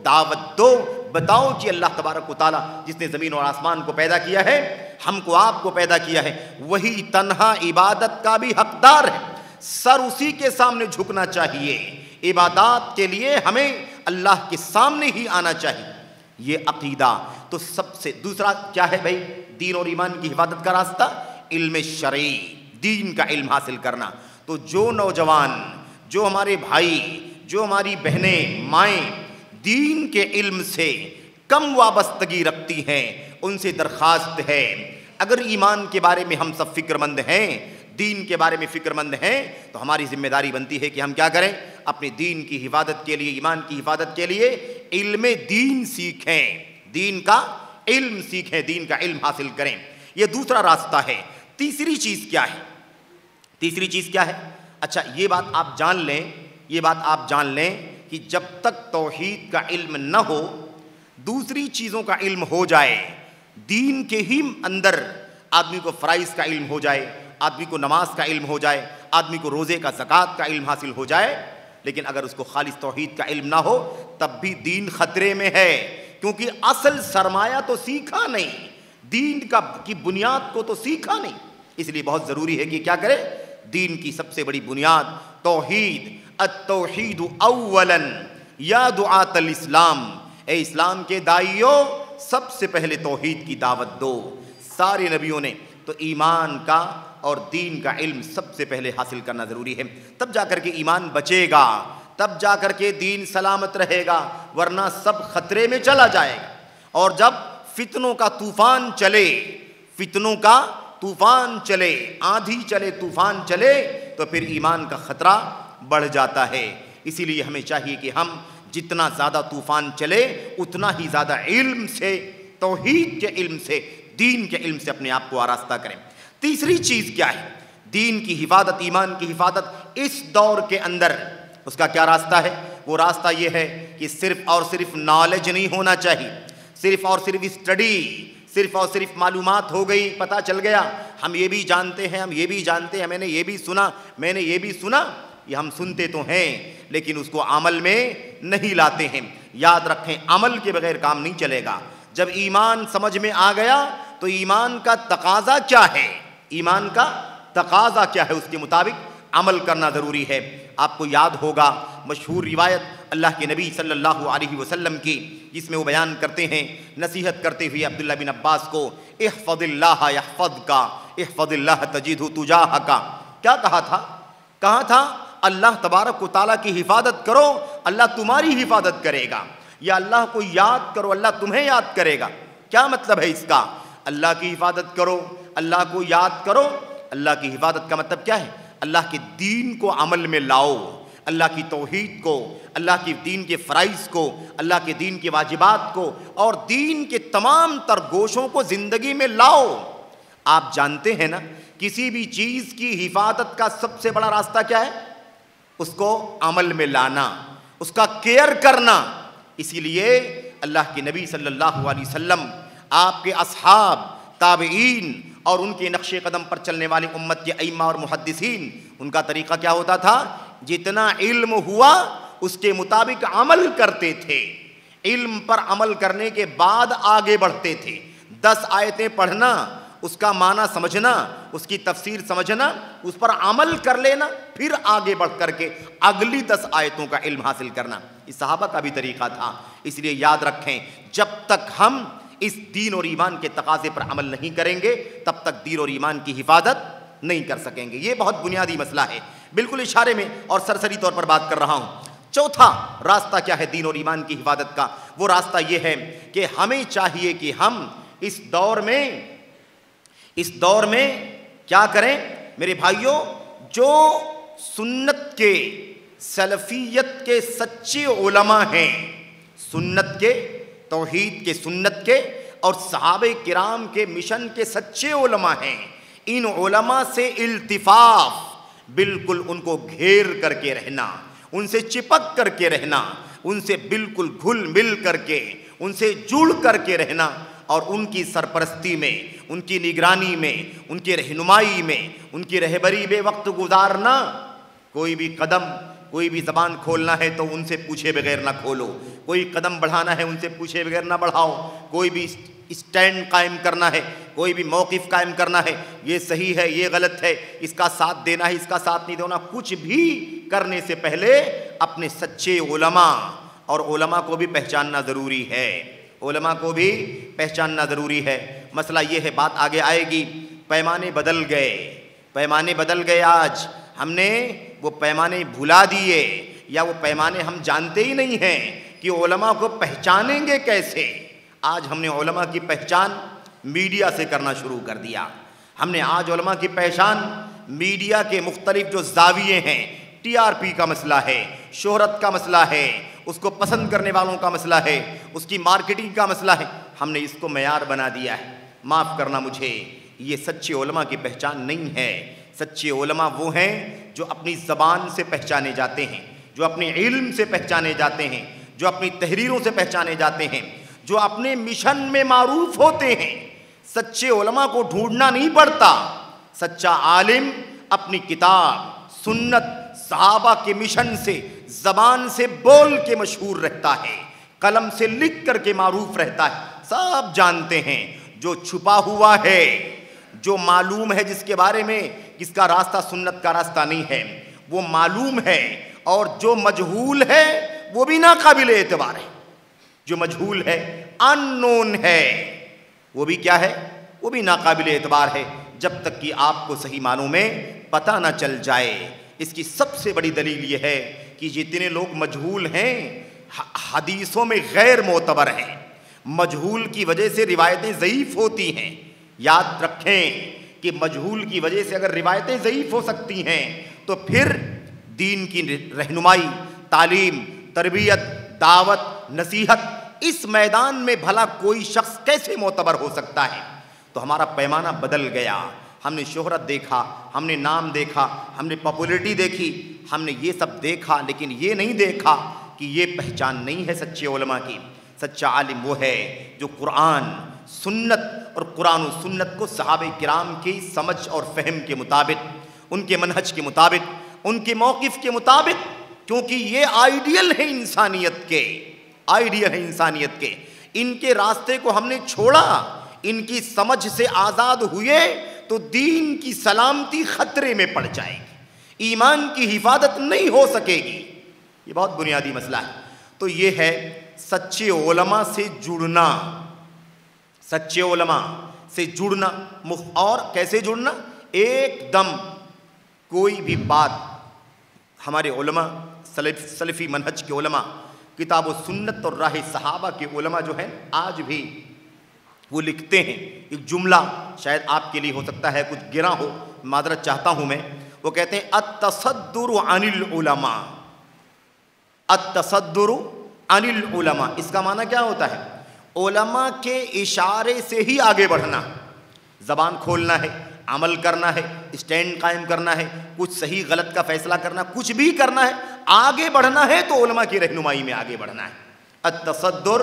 دعوت دو، بتاؤ کہ اللہ تبارک و تعالیٰ جس نے زمین اور آسمان کو پیدا کیا ہے، ہم کو، آپ کو پیدا کیا ہے، وہی تنہا عبادت کا بھی حقدار ہے، سر اسی کے سامنے جھکنا چاہیے، عبادات کے لیے ہمیں اللہ کے سامنے ہی آنا چاہیے، یہ عقیدہ۔ تو سب سے دوسرا کیا ہے بھائی دین اور ایمان کی حفاظت کا راستہ؟ علم شرعی، دین کا علم حاصل کرنا۔ تو جو نوجوان، جو ہمارے بھائی، جو ہماری بہنیں، مائیں دین کے علم سے کم وابستگی رکھتی ہیں، ان سے درخواست ہے، اگر ایمان کے بارے میں ہم سب فکر مند ہیں، دین کے بارے میں فکر مند ہیں، تو ہماری ذمہ داری بنتی ہے کہ ہم کیا کریں؟ اپنے دین کی حفاظت کے لیے، ایمان کی حفاظت کے لیے علم دین سیکھیں، دین کا علم سیکھیں، دین کا علم حاصل کریں۔ یہ دوسرا راستہ ہے۔ تیسری چیز کیا ہے؟ تیسری چیز کیا ہے؟ اچھا، یہ بات آپ جان لیں، یہ بات آپ جان لیں کہ جب تک توحید کا علم نہ ہو، دوسری چیزوں کا علم ہو جائے، دین کے ہی اندر آدمی کو فرائض کا علم ہو جائے، آدمی کو نماز کا علم ہو جائے، آدمی کو روزے کا، زکوٰۃ کا علم حاصل ہو جائے، لیکن اگر اس کو خالص توحید کا علم نہ ہو، تب بھی دین خطرے میں ہے۔ کیونکہ اصل سرمایہ تو سیکھا نہیں، دین کی بنیاد کو تو سیکھا نہیں، اس لیے بہت ضروری ہے کہ کیا کرے، دین کی سب سے بڑی بنیاد توحید، التوحید اولا یا دعاۃ الاسلام، اے اسلام کے داعیوں سب سے پہلے توحید کی دعوت دو۔ سارے نبیوں نے تو ایمان کا اور دین کا علم سب سے پہلے حاصل کرنا ضروری ہے، تب جا کر کے ایمان بچے گا، تب جا کر کے دین سلامت رہے گا، ورنہ سب خطرے میں چلا جائے گا۔ اور جب فتنوں کا طوفان چلے، فتنوں کا طوفان چلے، آندھی چلے، طوفان چلے، تو پھر ایمان کا خطرہ بڑھ جاتا ہے۔ اسی لیے ہمیں چاہیے کہ ہم جتنا زیادہ طوفان چلے اتنا ہی زیادہ علم سے، توحید کے علم سے، دین کے علم سے اپنے آپ کو آراستہ کریں۔ تیسری چیز کیا ہے؟ دین کی حفاظت، ایمان کی حفاظت۔ اس دور کے اندر اس کا کیا راستہ ہے؟ وہ راستہ یہ ہے کہ صرف اور صرف نالج نہیں ہونا چاہیے، صرف اور صرف اسٹڈی، صرف اور صرف معلومات ہو گئی، پتہ چل گیا ہم یہ بھی جانتے ہیں، ہم یہ بھی جانتے ہیں، میں نے یہ بھی سنا، میں نے یہ بھی سنا، یہ ہم سنتے تو ہیں لیکن اس کو عمل میں نہیں لاتے ہیں۔ یاد رکھیں عمل کے بغیر کام نہیں چلے گا۔ جب ایمان سمجھ میں آ گیا تو ایمان کا تقاضا کیا ہے، ایمان کا تقاضا کیا ہے، اس کے مطابق عمل کرنا ضروری ہے۔ آپ کو یاد ہوگا مشہور روایت اللہ کے نبی صلی اللہ علیہ وسلم کی، جس میں وہ بیان کرتے ہیں نصیحت کرتے ہوئے عبداللہ بن عباس کو، احفظ اللہ یحفظک، احفظ اللہ تجدہ تجاہک۔ کیا کہا تھا؟ کہا تھا اللہ تبارک و تعالیٰ کی حفاظت کرو، اللہ تمہاری حفاظت کرے گا، یا اللہ کو یاد کرو، اللہ تمہیں یاد کرے گا۔ کیا مطلب ہے اس کا؟ اللہ کی حفاظت کرو، اللہ کو یاد کرو۔ اللہ کی حفاظت کا مطلب کیا ہے؟ اللہ کے دین کو عمل میں لاؤ، اللہ کی توحید کو، اللہ کے دین کے فرائض کو، اللہ کے دین کے واجبات کو اور دین کے تمام تر گوشوں کو زندگی میں لاؤ۔ آپ جانتے ہیں نا کسی بھی چیز کی حفاظت کا سب سے بڑا راستہ کیا ہے؟ اس کو عمل میں لانا، اس کا کیئر کرنا۔ اسی لیے اللہ کے نبی صلی اللہ علیہ وسلم، آپ کے اصحاب، تابعین اور ان کے نقش قدم پر چلنے والے امت کے ائمہ اور محدثین، ان کا طریقہ کیا ہوتا تھا؟ جتنا علم ہوا اس کے مطابق عمل کرتے تھے، علم پر عمل کرنے کے بعد آگے بڑھتے تھے۔ 10 آیتیں پڑھنا، اس کا معنی سمجھنا، اس کی تفسیر سمجھنا، اس پر عمل کر لینا، پھر آگے بڑھ کر کے اگلی 10 آیتوں کا علم حاصل کرنا، یہ صحابہ کا بھی طریقہ تھا۔ اس لیے یاد رکھیں جب تک ہم اس دین اور ایمان کے تقاضے پر عمل نہیں کریں گے تب تک دین اور ایمان کی حفاظت نہیں کر سکیں گے۔ یہ بہت بنیادی مسئلہ ہے، بالکل اشارے میں اور سرسری طور پر بات کر رہا ہوں۔ چوتھا راستہ کیا ہے دین اور ایمان کی حفاظت کا؟ وہ راستہ یہ ہے کہ ہمیں چاہیے کہ ہم اس دور میں کیا کریں میرے بھائیوں؟ جو سنت کے، سلفیت کے سچے علماء ہیں، سنت کے، توحید کے، سنت کے اور صحابہ کرام کے مشن کے سچے علماء ہیں، ان علماء سے التفاف، بالکل ان کو گھیر کر کے رہنا، ان سے چپک کر کے رہنا، ان سے بالکل گھل مل کر کے، ان سے جڑ کر کے رہنا اور ان کی سرپرستی میں، ان کی نگرانی میں، ان کی رہنمائی میں، ان کی رہبری میں وقت گزارنا۔ کوئی بھی قدم، کوئی بھی زبان کھولنا ہے تو ان سے پوچھے بغیر نہ کھولو، کوئی قدم بڑھانا ہے ان سے پوچھے بغیر نہ بڑھاؤ، کوئی بھی اسٹینڈ قائم کرنا ہے، کوئی بھی موقف قائم کرنا ہے، یہ صحیح ہے، یہ غلط ہے، اس کا ساتھ دینا ہے، اس کا ساتھ نہیں دینا، کچھ بھی کرنے سے پہلے اپنے سچے علماء، اور علماء کو بھی پہچاننا ضروری ہے، علماء کو بھی پہچاننا ضروری ہے۔ مسئلہ یہ ہے، بات آگے آئے گی، پیمانے بدل گئے، پیمانے بدل گئے۔ آج ہم نے وہ پیمانے بھلا دیے، یا وہ پیمانے ہم جانتے ہی نہیں ہیں کہ علماء کو پہچانیں گے کیسے۔ آج ہم نے علماء کی پہچان میڈیا سے کرنا شروع کر دیا۔ ہم نے آج علماء کی پہچان میڈیا کے مختلف جو زاویے ہیں، ٹی آر پی کا مسئلہ ہے، شہرت کا مسئلہ ہے، اس کو پسند کرنے والوں کا مسئلہ ہے، اس کی مارکیٹنگ کا مسئلہ ہے، ہم نے اس کو معیار بنا دیا ہے۔ معاف کرنا مجھے، یہ سچے علماء کی پہچان نہیں ہے۔ سچے علماء وہ ہیں جو اپنی زبان سے پہچانے جاتے ہیں، جو اپنے علم سے پہچانے جاتے ہیں، جو اپنی تحریروں سے پہچانے جاتے ہیں، جو اپنے مشن میں معروف ہوتے ہیں۔ سچے علماء کو ڈھونڈنا نہیں پڑتا، سچا عالم اپنی کتاب، سنت، صحابہ کے مشن سے، زبان سے بول کے مشہور رہتا ہے، قلم سے لکھ کر کے معروف رہتا ہے، سب جانتے ہیں۔ جو چھپا ہوا ہے، جو معلوم ہے، جس کے بارے میں جس کا راستہ سنت کا راستہ نہیں ہے، وہ معلوم ہے، اور جو مجہول ہے وہ بھی ناقابل اعتبار ہے۔ جو مجہول ہے، ان نون ہے، وہ بھی کیا ہے؟ وہ بھی ناقابل اعتبار ہے، جب تک کہ آپ کو صحیح معنوں میں پتہ نہ چل جائے۔ اس کی سب سے بڑی دلیل یہ ہے کہ جتنے لوگ مجہول ہیں حدیثوں میں غیر معتبر ہیں، مجہول کی وجہ سے روایتیں ضعیف ہوتی ہیں۔ یاد رکھیں کہ مجہول کی وجہ سے اگر روایتیں ضعیف ہو سکتی ہیں تو پھر دین کی رہنمائی، تعلیم، تربیت، دعوت، نصیحت، اس میدان میں بھلا کوئی شخص کیسے معتبر ہو سکتا ہے؟ تو ہمارا پیمانہ بدل گیا۔ ہم نے شہرت دیکھا، ہم نے نام دیکھا، ہم نے پاپولرٹی دیکھی، ہم نے یہ سب دیکھا، لیکن یہ نہیں دیکھا کہ یہ پہچان نہیں ہے سچے علماء کی۔ سچا عالم وہ ہے جو قرآن، سنت اور قرآن و سنت کو صحابہ کرام کی سمجھ اور فہم کے مطابق، ان کے منہج کے مطابق، ان کے موقف کے مطابق، کیونکہ یہ آئیڈیل ہے انسانیت کے، آئیڈیل ہے انسانیت کے۔ ان کے راستے کو ہم نے چھوڑا، ان کی سمجھ سے آزاد ہوئے تو دین کی سلامتی خطرے میں پڑ جائے گی، ایمان کی حفاظت نہیں ہو سکے گی۔ یہ بہت بنیادی مسئلہ ہے۔ تو یہ ہے سچے علماء سے جڑنا، سچے علماء سے جڑنا۔ اور کیسے جڑنا؟ ایک دم کوئی بھی بات ہمارے علماء، سلفی منہج کے علماء، کتاب و سنت اور راہ صحابہ کے علماء جو ہیں آج بھی وہ لکھتے ہیں ایک جملہ، شاید آپ کے لیے ہو سکتا ہے کچھ گراں ہو، معذرت چاہتا ہوں میں۔ وہ کہتے ہیں التصدر عن العلماء، التصدر عن العلماء۔ اس کا معنی کیا ہوتا ہے؟ علماء کے اشارے سے ہی آگے بڑھنا، زبان کھولنا ہے، عمل کرنا ہے، اسٹینڈ قائم کرنا ہے، کچھ صحیح غلط کا فیصلہ کرنا، کچھ بھی کرنا ہے، آگے بڑھنا ہے تو علماء کی رہنمائی میں آگے بڑھنا ہے۔ التصدر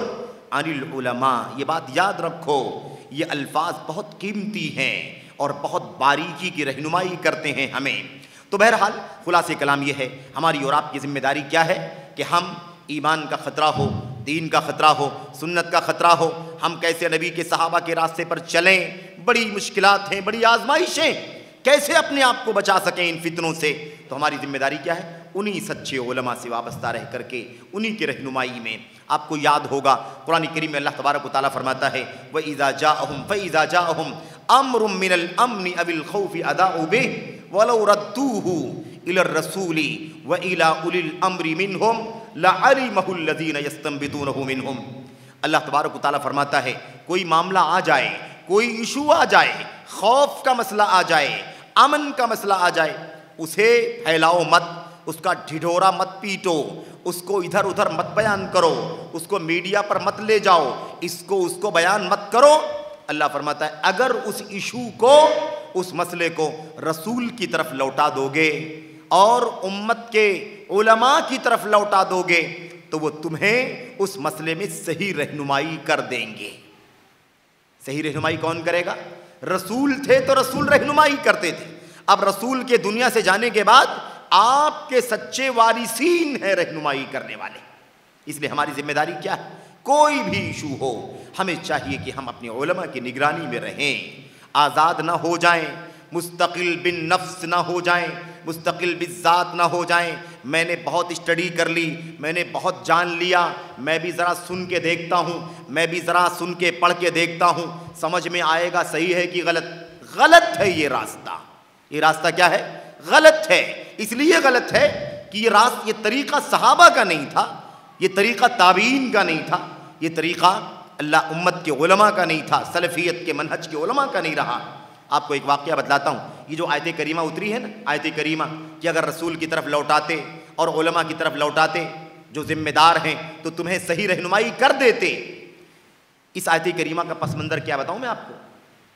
عن العلماء، یہ بات یاد رکھو، یہ الفاظ بہت قیمتی ہیں اور بہت باریکی کی رہنمائی کرتے ہیں ہمیں۔ تو بہرحال خلاصہ کلام یہ ہے، ہماری اور آپ کی ذمہ داری کیا ہے کہ ہم ایمان کا خطرہ ہو، دین کا خطرہ ہو، سنت کا خطرہ ہو، ہم کیسے نبی کے صحابہ کے راستے پر چلیں۔ بڑی مشکلات ہیں، بڑی آزمائشیں، کیسے اپنے آپ کو بچا سکیں ان فتنوں سے۔ تو ہماری ذمہ داری کیا ہے؟ انہی سچے علماء سے وابستہ رہ کر کے انہی کی رہنمائی میں۔ آپ کو یاد ہوگا قرآن کریم میں اللہ تبارک و تعالیٰ فرماتا ہے وَإِذَا جَاءَهُمْ فَإِذَا جَاءَهُمْ أَمْرٌ مِّنَ الْأَمْنِ أَوِ الْخَوْفِ أَذَاعُوا بِهِ وَلَوْ رَدُّوهُ إِلَى الرَّسُولِ وَإِلَى أُولِي الْأَمْرِ مِنْهُمْ لَعَلِمَهُ الَّذِينَ يَسْتَنبِطُونَهُ مِنْهُمْ۔ اللہ تبارک و تعالیٰ فرماتا ہے کوئی معاملہ آ جائے، کوئی ایشو آ جائے، خوف کا مسئلہ آ جائے، امن کا مسئلہ آ جائے، اسے پھیلاؤ مت، اس کا ڈھڈورا مت پیٹو، اس کو ادھر ادھر مت بیان کرو، اس کو میڈیا پر مت لے جاؤ، اس کو بیان مت کرو۔ اللہ فرماتا ہے اگر اس ایشو کو، اس مسئلے کو رسول کی طرف لوٹا دو گے اور امت کے علماء کی طرف لوٹا دو گے تو وہ تمہیں اس مسئلے میں صحیح رہنمائی کر دیں گے۔ صحیح رہنمائی کون کرے گا؟ رسول تھے تو رسول رہنمائی کرتے تھے، اب رسول کے دنیا سے جانے کے بعد آپ کے سچے وارثین ہیں رہنمائی کرنے والے۔ اس لیے ہماری ذمہ داری کیا ہے؟ کوئی بھی ایشو ہو ہمیں چاہیے کہ ہم اپنے علماء کی نگرانی میں رہیں، آزاد نہ ہو جائیں، مستقل بن نفس نہ ہو جائیں، مستقل بالذات نہ ہو جائیں۔ میں نے بہت اسٹڈی کر لی، میں نے بہت جان لیا، میں بھی ذرا سن کے دیکھتا ہوں، میں بھی ذرا سن کے پڑھ کے دیکھتا ہوں، سمجھ میں آئے گا صحیح ہے کہ غلط۔ غلط ہے یہ راستہ، یہ راستہ کیا ہے؟ غلط ہے۔ اس لیے غلط ہے کہ یہ طریقہ صحابہ کا نہیں تھا، یہ طریقہ تابعین کا نہیں تھا، یہ طریقہ اللہ امت کے علماء کا نہیں تھا، سلفیت کے منہج کے علماء کا نہیں رہا۔ آپ کو ایک واقعہ بتلاتا ہوں، یہ جو آیت کریمہ اتری ہے نا، آیت کریمہ کہ اگر رسول کی طرف لوٹاتے اور علماء کی طرف لوٹاتے جو ذمہ دار ہیں تو تمہیں صحیح رہنمائی کر دیتے۔ اس آیت کریمہ کا پس منظر کیا بتاؤں میں آپ کو؟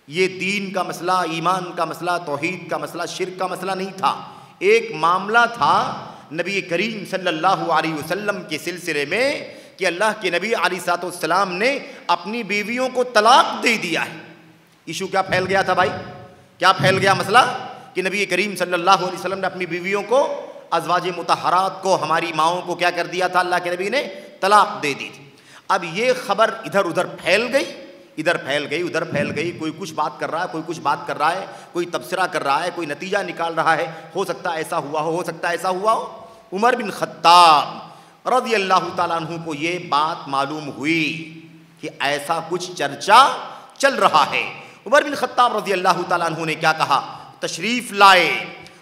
یہ دین کا مسئلہ، ایمان کا مسئلہ، توحید کا مسئلہ، شرک کا مسئلہ نہیں تھا، ایک معاملہ تھا نبی کریم صلی اللہ علیہ وسلم کے سلسلے میں کہ اللہ کے نبی علیہ الصلوۃ والسلام نے اپنی بیویوں کو طلاق دے دیا ہے۔ ایشو کیا پھیل گیا تھا بھائی؟ کیا پھیل گیا مسئلہ؟ کہ نبی کریم صلی اللہ علیہ وسلم نے اپنی بیویوں کو، ازواج مطہرات کو، ہماری ماؤں کو کیا کر دیا تھا؟ اللہ کے نبی نے طلاق دے دی تھی۔ اب یہ خبر ادھر ادھر پھیل گئی، ادھر پھیل گئی ادھر پھیل گئی، کوئی کچھ بات کر رہا ہے، کوئی کچھ بات کر رہا ہے، کوئی تبصرہ کر رہا ہے، کوئی نتیجہ نکال رہا ہے، ہو سکتا ہے ایسا ہوا ہو سکتا ہے ایسا ہوا ہو۔ عمر بن خطاب رضی اللہ تعالیٰ عنہ کو یہ بات معلوم ہوئی کہ ایسا کچھ چرچا چل رہا ہے۔ عمر بن خطاب رضی اللہ تعالیٰ عنہ نے کیا کہا؟ تشریف لائے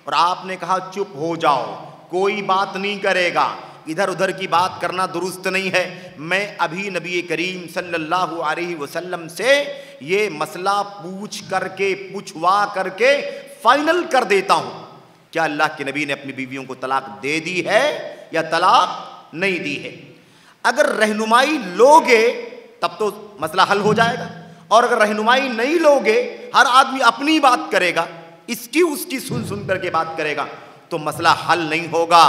اور آپ نے کہا چپ ہو جاؤ، کوئی بات نہیں کرے گا، ادھر ادھر کی بات کرنا درست نہیں ہے۔ میں ابھی نبی کریم صلی اللہ علیہ وسلم سے یہ مسئلہ پوچھوا کر کے فائنل کر دیتا ہوں، کیا اللہ کے نبی نے اپنی بیویوں کو طلاق دے دی ہے یا طلاق نہیں دی ہے؟ اگر رہنمائی لوگے تب تو مسئلہ حل ہو جائے گا، اور اگر رہنمائی نہیں لوگے، ہر آدمی اپنی بات کرے گا، اس کی سن کر کے بات کرے گا، تو مسئلہ حل نہیں ہوگا۔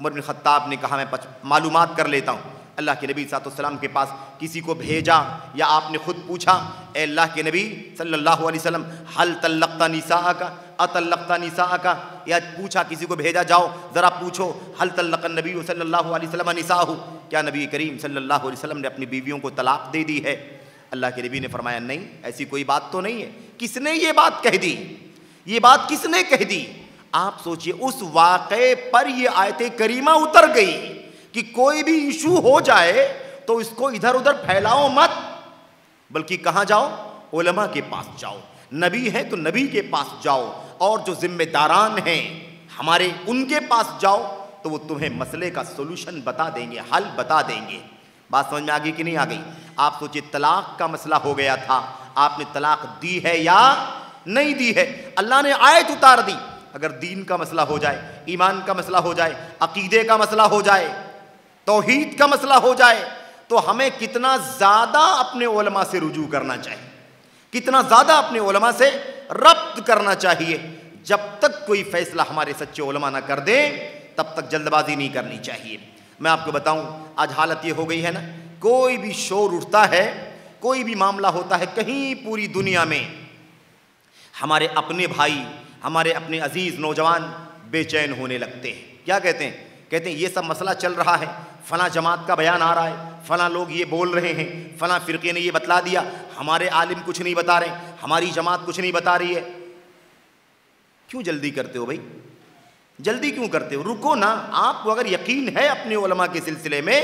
عمر بن خطاب نے کہا میں معلومات کر لیتا ہوں۔ اللہ کے نبی صلی اللہ علیہ وسلم کے پاس کسی کو بھیجا یا آپ نے خود پوچھا، اے اللہ کے نبی صلی اللہ علیہ وسلم حل طلقت نساءک اطلقت نساءک، یا پوچھا کسی کو بھیجا جاؤ ذرا پوچھو حل طلق النبی صلی اللہ علیہ وسلم نساءہ، کیا نبی کریم صلی اللہ علیہ وسلم نے اپنی بیویوں کو طلاق دے دی ہے؟ اللہ کے نبی نے فرمایا نہیں، ایسی کوئی بات تو نہیں ہے۔ کس نے یہ بات کہہ دی؟ یہ بات کس نے کہہ دی؟ آپ سوچئے اس واقعے پر یہ آیت کریمہ اتر گئی کہ کوئی بھی ایشو ہو جائے تو اس کو ادھر ادھر پھیلاؤ مت، بلکہ کہاں جاؤ؟ علماء کے پاس جاؤ، نبی ہے تو نبی کے پاس جاؤ، اور جو ذمہ داران ہیں ہمارے ان کے پاس جاؤ تو وہ تمہیں مسئلے کا سولوشن بتا دیں گے، حل بتا دیں گے۔ بات سمجھ میں آگئی کہ نہیں آگئی؟ آپ سوچئے طلاق کا مسئلہ ہو گیا تھا، آپ نے طلاق دی ہے یا نہیں دی ہے؟ اللہ نے آیت اتار دی۔ اگر دین کا مسئلہ ہو جائے، ایمان کا مسئلہ ہو جائے، عقیدے کا مسئلہ ہو جائے، توحید کا مسئلہ ہو جائے، تو ہمیں کتنا زیادہ اپنے علماء سے رجوع کرنا چاہیے، کتنا زیادہ اپنے علماء سے ربط کرنا چاہیے۔ جب تک کوئی فیصلہ ہمارے سچے علماء نہ کر دیں تب تک جلد بازی نہیں کرنی چاہیے۔ میں آپ کو بتاؤں آج حالت یہ ہو گئی ہے نا، کوئی بھی شور اٹھتا ہے، کوئی بھی معاملہ ہوتا ہے کہیں پوری دنیا میں، ہمارے اپنے بھائی، ہمارے اپنے عزیز نوجوان بے چین ہونے لگتے ہیں۔ کیا کہتے ہیں یہ سب مسئلہ چل رہا ہے، فلاں جماعت کا بیان آ رہا ہے، فلاں لوگ یہ بول رہے ہیں، فلاں فرقے نے یہ بتلا دیا، ہمارے عالم کچھ نہیں بتا رہے، ہماری جماعت کچھ نہیں بتا رہی ہے۔ کیوں جلدی کرتے ہو بھائی؟ جلدی کیوں کرتے ہو؟ رکو نا۔ آپ کو اگر یقین ہے اپنے علماء کے سلسلے میں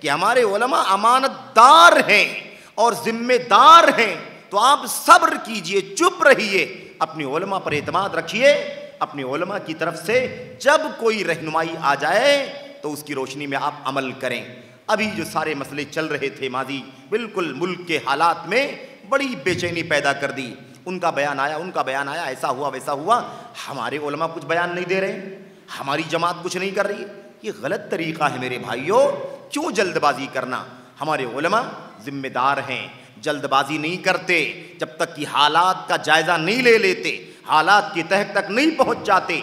کہ ہمارے علماء امانت دار ہیں اور ذمہ دار ہیں، تو آپ صبر کیجئے، چپ رہیے، اپنے علماء پر اعتماد رکھیے، اپنے علماء کی طرف سے جب کوئی رہنمائی آ جائے تو اس کی روشنی میں آپ عمل کریں۔ ابھی جو سارے مسئلے چل رہے تھے ماضی، بالکل ملک کے حالات میں بڑی بے چینی پیدا کر دی۔ ان کا بیان آیا، ایسا ہوا ویسا ہوا، ہمارے علماء کچھ بیان نہیں دے رہے، ہماری جماعت کچھ نہیں کر رہی ہے۔ یہ غلط طریقہ ہے میرے بھائیوں، کیوں جلد بازی کرنا؟ ہمارے علماء ذمہ دار ہیں، جلد بازی نہیں کرتے، جب تک کہ حالات کا جائزہ نہیں لے لیتے، حالات کی تہ تک نہیں پہنچ جاتے،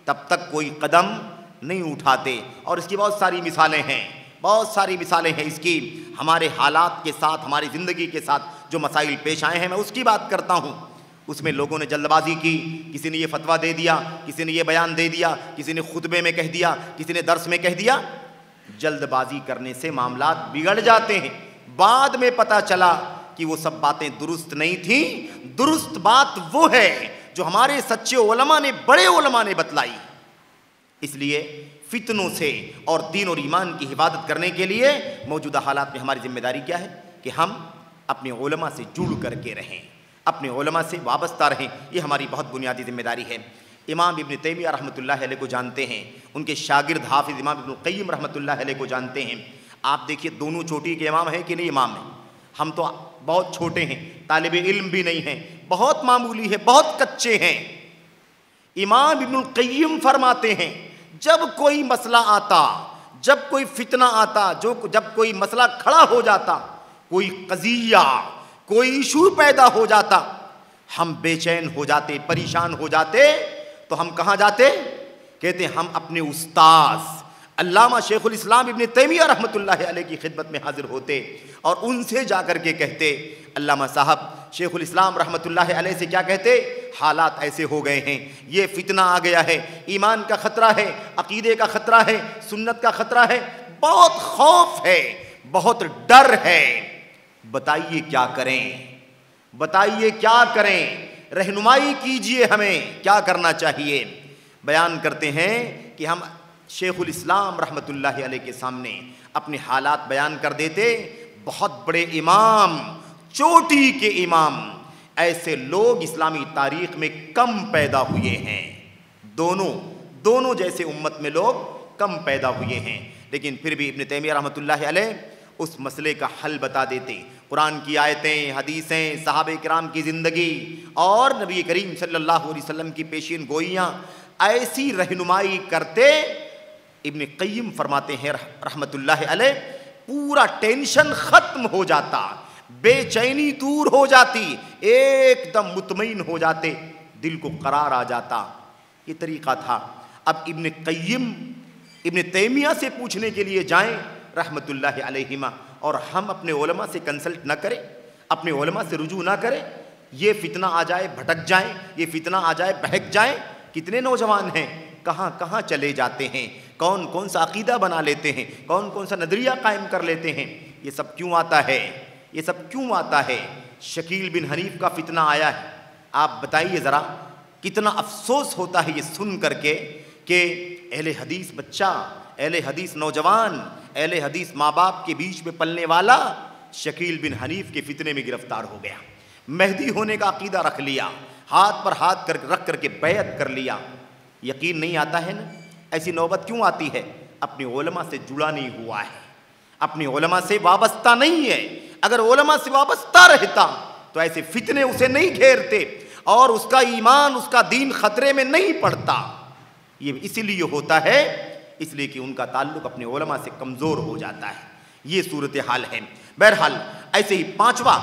تب تک کوئی قدم نہیں اٹھاتے۔ اور اس کی بہت ساری مثالیں ہیں اس کی، ہمارے حالات کے ساتھ، ہماری زندگی کے ساتھ جو مسائل پیش آئے ہیں میں اس کی بات کرتا ہوں۔ اس میں لوگوں نے جلد بازی کی، کسی نے یہ فتویٰ دے دیا، کسی نے یہ بیان دے دیا، کسی نے خطبے میں کہہ دیا، کسی نے درس میں کہہ دیا۔ جلد بازی کرنے سے معاملات بگڑ جاتے ہیں، بعد میں پتہ چلا کہ وہ سب باتیں درست نہیں تھیں۔ درست بات وہ ہے جو ہمارے سچے علماء نے، بڑے علماء نے بتلائی۔ اس لیے فتنوں سے اور دین اور ایمان کی حفاظت کرنے کے لیے موجودہ حالات میں ہماری ذمہ داری کیا ہے کہ ہم اپنے علماء سے جڑ کر کے رہیں، اپنے علماء سے وابستہ رہیں۔ یہ ہماری بہت بنیادی ذمہ داری ہے۔ امام ابن تیمیہ رحمۃ اللہ علیہ کو جانتے ہیں، ان کے شاگرد حافظ امام ابن القیم رحمۃ اللہ علیہ کو جانتے ہیں۔ آپ دیکھیے دونوں چوٹی کے امام ہیں کہ نہیں امام ہیں؟ ہم تو بہت چھوٹے ہیں، طالب علم بھی نہیں ہیں، بہت معمولی ہے، بہت کچے ہیں۔ امام ابن القیم فرماتے ہیں جب کوئی مسئلہ آتا، جب کوئی فتنہ آتا، جب کوئی مسئلہ کھڑا ہو جاتا، کوئی قضیہ، کوئی ایشو پیدا ہو جاتا، ہم بے چین ہو جاتے، پریشان ہو جاتے، تو ہم کہاں جاتے؟ کہتے ہم اپنے استاذ علامہ شیخ الاسلام ابن تیمیہ رحمۃ اللہ علیہ کی خدمت میں حاضر ہوتے اور ان سے جا کر کے کہتے، علامہ صاحب شیخ الاسلام رحمۃ اللہ علیہ سے کیا کہتے؟ حالات ایسے ہو گئے ہیں، یہ فتنہ آ گیا ہے، ایمان کا خطرہ ہے، عقیدے کا خطرہ ہے، سنت کا خطرہ ہے، بہت خوف ہے، بہت ڈر ہے، بتائیے کیا کریں، بتائیے کیا کریں، رہنمائی کیجئے ہمیں کیا کرنا چاہیے۔ بیان کرتے ہیں کہ ہم شیخ الاسلام رحمۃ اللہ علیہ کے سامنے اپنے حالات بیان کر دیتے، بہت بڑے امام، چوٹی کے امام، ایسے لوگ اسلامی تاریخ میں کم پیدا ہوئے ہیں، دونوں جیسے امت میں لوگ کم پیدا ہوئے ہیں، لیکن پھر بھی ابن تیمیہ رحمۃ اللہ علیہ اس مسئلے کا حل بتا دیتے۔ قرآن کی آیتیں، حدیثیں، صحابہ کرام کی زندگی اور نبی کریم صلی اللہ علیہ وسلم کی پیشین گوئیاں ایسی رہنمائی کرتے، ابن قیم فرماتے ہیں رحمۃ اللہ علیہ، پورا ٹینشن ختم ہو جاتا، بے چینی دور ہو جاتی، ایک دم مطمئن ہو جاتے، دل کو قرار آ جاتا۔ یہ طریقہ تھا۔ اب ابن قیم ابن تیمیہ سے پوچھنے کے لیے جائیں رحمۃ اللہ علیہما، اور ہم اپنے علماء سے کنسلٹ نہ کریں، اپنے علماء سے رجوع نہ کریں، یہ فتنہ آ جائے بھٹک جائیں، یہ فتنہ آ جائے بہک جائیں۔ کتنے نوجوان ہیں کہاں کہاں چلے جاتے ہیں، کون کون سا عقیدہ بنا لیتے ہیں، کون کون سا نظریہ قائم کر لیتے ہیں۔ یہ سب کیوں آتا ہے؟ یہ سب کیوں آتا ہے؟ شکیل بن حنیف کا فتنہ آیا ہے، آپ بتائیے ذرا، کتنا افسوس ہوتا ہے یہ سن کر کے کہ اہل حدیث بچہ، اہل حدیث نوجوان، اہل حدیث ماں باپ کے بیچ میں پلنے والا شکیل بن حنیف کے فتنے میں گرفتار ہو گیا، مہدی ہونے کا عقیدہ رکھ لیا، ہاتھ پر ہاتھ رکھ کر کے بیعت کر لیا۔ یقین نہیں آتا ہے نا؟ ایسی نوبت کیوں آتی ہے؟ اپنے علماء سے جڑا نہیں ہوا ہے، اپنے علماء سے وابستہ نہیں ہے۔ اگر علماء سے وابستہ رہتا تو ایسے فتنے اسے نہیں گھیرتے اور اس کا ایمان، اس کا دین خطرے میں نہیں پڑتا۔ یہ اسی لیے ہوتا ہے، اس لیے کہ ان کا تعلق اپنے علماء سے کمزور ہو جاتا ہے۔ یہ صورتحال ہے۔ بہرحال ایسے ہی پانچواں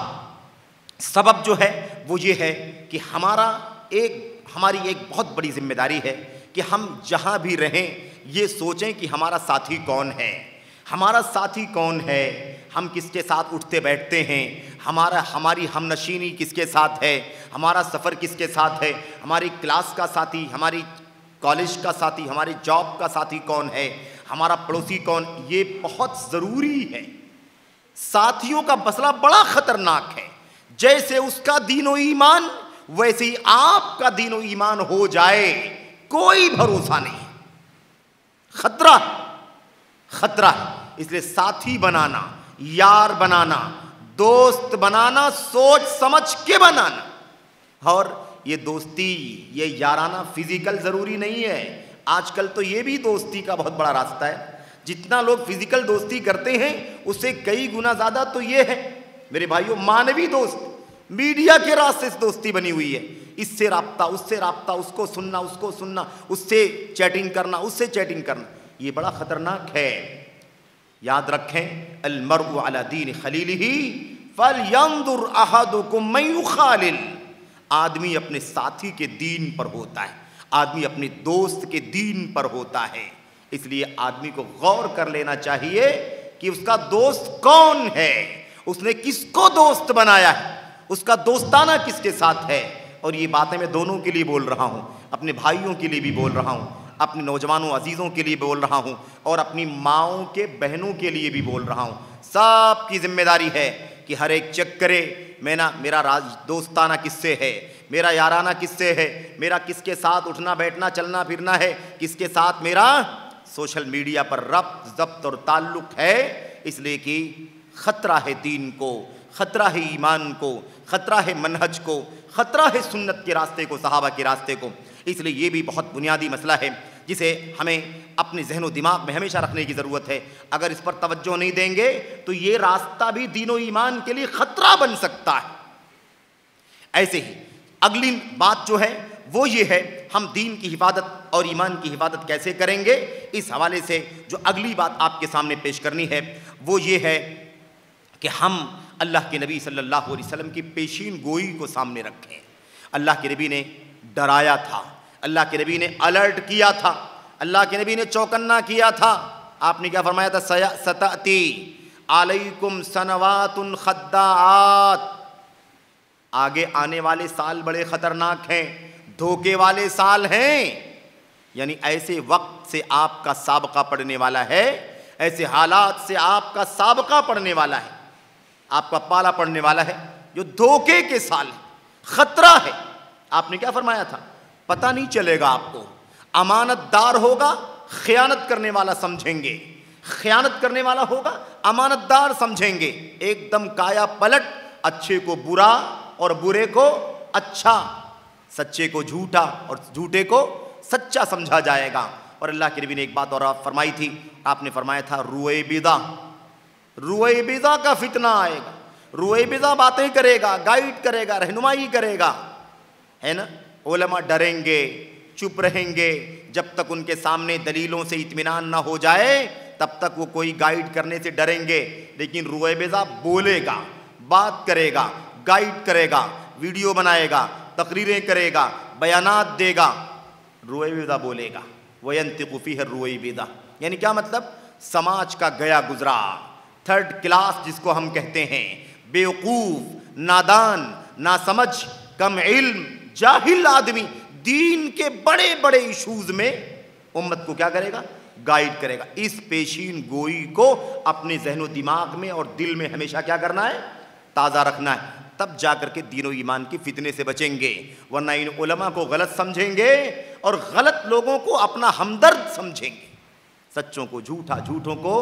سبب جو ہے وہ یہ ہے کہ ہماری ایک بہت بڑی ذمہ داری ہے کہ ہم جہاں بھی رہیں یہ سوچیں کہ ہمارا ساتھی کون ہے، ہمارا ساتھی کون ہے، ہم کس کے ساتھ اٹھتے بیٹھتے ہیں، ہماری ہم نشینی کس کے ساتھ ہے، ہمارا سفر کس کے ساتھ ہے، ہماری کلاس کا ساتھی، ہماری کالج کا ساتھی، ہماری جاب کا ساتھی کون ہے، ہمارا پڑوسی کون، یہ بہت ضروری ہے۔ ساتھیوں کا مسئلہ بڑا خطرناک ہے۔ جیسے اس کا دین و ایمان ویسے ہی آپ کا دین و ایمان ہو جائے، کوئی بھروسہ نہیں، خطرہ ہے۔ اس لیے ساتھی بنانا، یار بنانا، دوست بنانا سوچ سمجھ کے بنانا۔ اور یہ دوستی، یہ یارانہ فزیکل ضروری نہیں ہے، آج کل تو یہ بھی دوستی کا بہت بڑا راستہ ہے۔ جتنا لوگ فزیکل دوستی کرتے ہیں اس سے کئی گنا زیادہ تو یہ ہے میرے بھائیوں مانوی دوست، میڈیا کے راستے سے دوستی بنی ہوئی ہے۔ اس سے رابطہ، اس سے رابطہ، اس کو سننا، اس سے چیٹنگ کرنا، یہ بڑا خطرناک ہے۔ یاد رکھیں، المرء علی دین خلیلہ فلینظر احدکم من یخالل۔ آدمی اپنے ساتھی کے دین پر ہوتا ہے، آدمی اپنے دوست کے دین پر ہوتا ہے۔ اس لیے آدمی کو غور کر لینا چاہیے کہ اس کا دوست کون ہے، اس نے کس کو دوست بنایا ہے، اس کا دوستانہ کس کے ساتھ ہے۔ اور یہ باتیں میں دونوں کے لیے بول رہا ہوں، اپنے بھائیوں کے لیے بھی بول رہا ہوں، اپنے نوجوانوں عزیزوں کے لیے بول رہا ہوں، اور اپنی ماؤں کے بہنوں کے لیے بھی بول رہا ہوں۔ سب کی ذمہ داری ہے کہ ہر ایک چیک کرے میرا دوستانہ کس سے ہے، میرا یارانہ کس سے ہے، میرا کس کے ساتھ اٹھنا بیٹھنا چلنا پھرنا ہے، کس کے ساتھ میرا سوشل میڈیا پر ربط ضبط اور تعلق ہے۔ اس لیے کہ خطرہ ہے دین کو، خطرہ ہے ایمان کو، خطرہ ہے منہج کو، خطرہ ہے سنت کے راستے کو، صحابہ کے راستے کو۔ اس لیے یہ بھی بہت بنیادی مسئلہ ہے جسے ہمیں اپنے ذہن و دماغ میں ہمیشہ رکھنے کی ضرورت ہے۔ اگر اس پر توجہ نہیں دیں گے تو یہ راستہ بھی دین و ایمان کے لیے خطرہ بن سکتا ہے۔ ایسے ہی اگلی بات جو ہے وہ یہ ہے، ہم دین کی حفاظت اور ایمان کی حفاظت کیسے کریں گے۔ اس حوالے سے جو اگلی بات آپ کے سامنے پیش کرنی ہے وہ یہ ہے کہ ہم اللہ کے نبی صلی اللہ علیہ وسلم کی پیشین گوئی کو سامنے رکھیں۔ اللہ کے نبی نے ڈرایا تھا، اللہ کے نبی نے الرٹ کیا تھا، اللہ کے نبی نے چوکنا کیا تھا۔ آپ نے کیا فرمایا تھا؟ ستأتی علیکم سنوات خداعات، آگے آنے والے سال بڑے خطرناک ہیں، دھوکے والے سال ہیں، یعنی ایسے وقت سے آپ کا سابقہ پڑنے والا ہے، ایسے حالات سے آپ کا سابقہ پڑنے والا ہے، آپ کا پالا پڑنے والا ہے جو دھوکے کے سال ہے، خطرہ ہے۔ آپ نے کیا فرمایا تھا؟ پتہ نہیں چلے گا آپ کو، امانت دار ہوگا خیانت کرنے والا سمجھیں گے، خیانت کرنے والا ہوگا امانت دار سمجھیں گے، ایک دم کایا پلٹ، اچھے کو برا اور برے کو اچھا، سچے کو جھوٹا اور جھوٹے کو سچا سمجھا جائے گا۔ اور اللہ کے نبی نے ایک بات اور فرمائی تھی، آپ نے فرمایا تھا رویبضہ، رویبضہ کا فتنہ آئے گا، رویبضہ باتیں کرے گا، گائیڈ کرے گا، رہنمائی کرے گا، ہے نا۔ علماء ڈریں گے، چپ رہیں گے، جب تک ان کے سامنے دلیلوں سے اطمینان نہ ہو جائے تب تک وہ کوئی گائیڈ کرنے سے ڈریں گے، لیکن رویبضہ بولے گا، بات کرے گا، گائیڈ کرے گا، ویڈیو بنائے گا، تقریریں کرے گا، بیانات دے گا، رویبضہ بولے گا۔ وَيَنْتِقُ فِيهِ الرُّوَيْبِضَةُ یعنی کیا مطلب؟ سماج کا گیا گزرا، تھرڈ کلاس جس کو ہم کہتے ہیں، بیوقوف، نادان، ناسمجھ، کم علم، جاہل آدمی، دین کے بڑے بڑے ایشوز میں امت کو کیا کرے گا؟ گائیڈ کرے گا۔ اس پیشین گوئی کو اپنے ذہن و دماغ میں اور دل میں ہمیشہ کیا کرنا ہے؟ تازہ رکھنا ہے، تب جا کر کے دین و ایمان کی فتنے سے بچیں گے، ورنہ ان علماء کو غلط سمجھیں گے اور غلط لوگوں کو اپنا ہمدرد سمجھیں گے، سچوں کو جھوٹا، جھوٹوں کو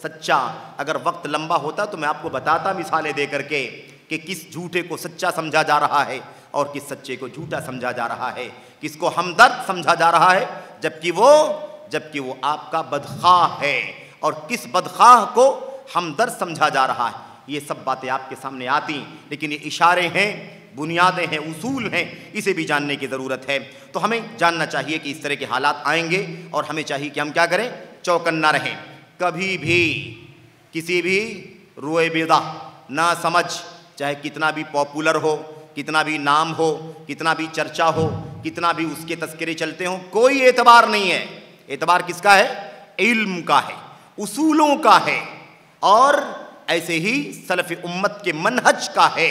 سچا۔ اگر وقت لمبا ہوتا تو میں آپ کو بتاتا مثالیں دے کر کے کہ کس جھوٹے کو سچا سمجھا جا رہا ہے اور کس سچے کو جھوٹا سمجھا جا رہا ہے، کس کو ہمدرد سمجھا جا رہا ہے جبکہ وہ آپ کا بدخواہ ہے، اور کس بدخواہ کو ہمدرد سمجھا جا رہا ہے۔ یہ سب باتیں آپ کے سامنے آتی، لیکن یہ اشارے ہیں، بنیادیں ہیں، اصول ہیں، اسے بھی جاننے کی ضرورت ہے۔ تو ہمیں جاننا چاہیے کہ اس طرح کے حالات آئیں گے، اور ہمیں چاہیے کہ ہم کیا کریں؟ چوکنا رہیں، کبھی بھی کسی بھی رویبضہ نہ سمجھ، چاہے کتنا بھی پاپولر ہو، کتنا بھی نام ہو، کتنا بھی چرچا ہو، کتنا بھی اس کے تذکرے چلتے ہوں، کوئی اعتبار نہیں ہے۔ اعتبار کس کا ہے؟ علم کا ہے، اصولوں کا ہے، اور ایسے ہی سلف امت کے منہج کا ہے،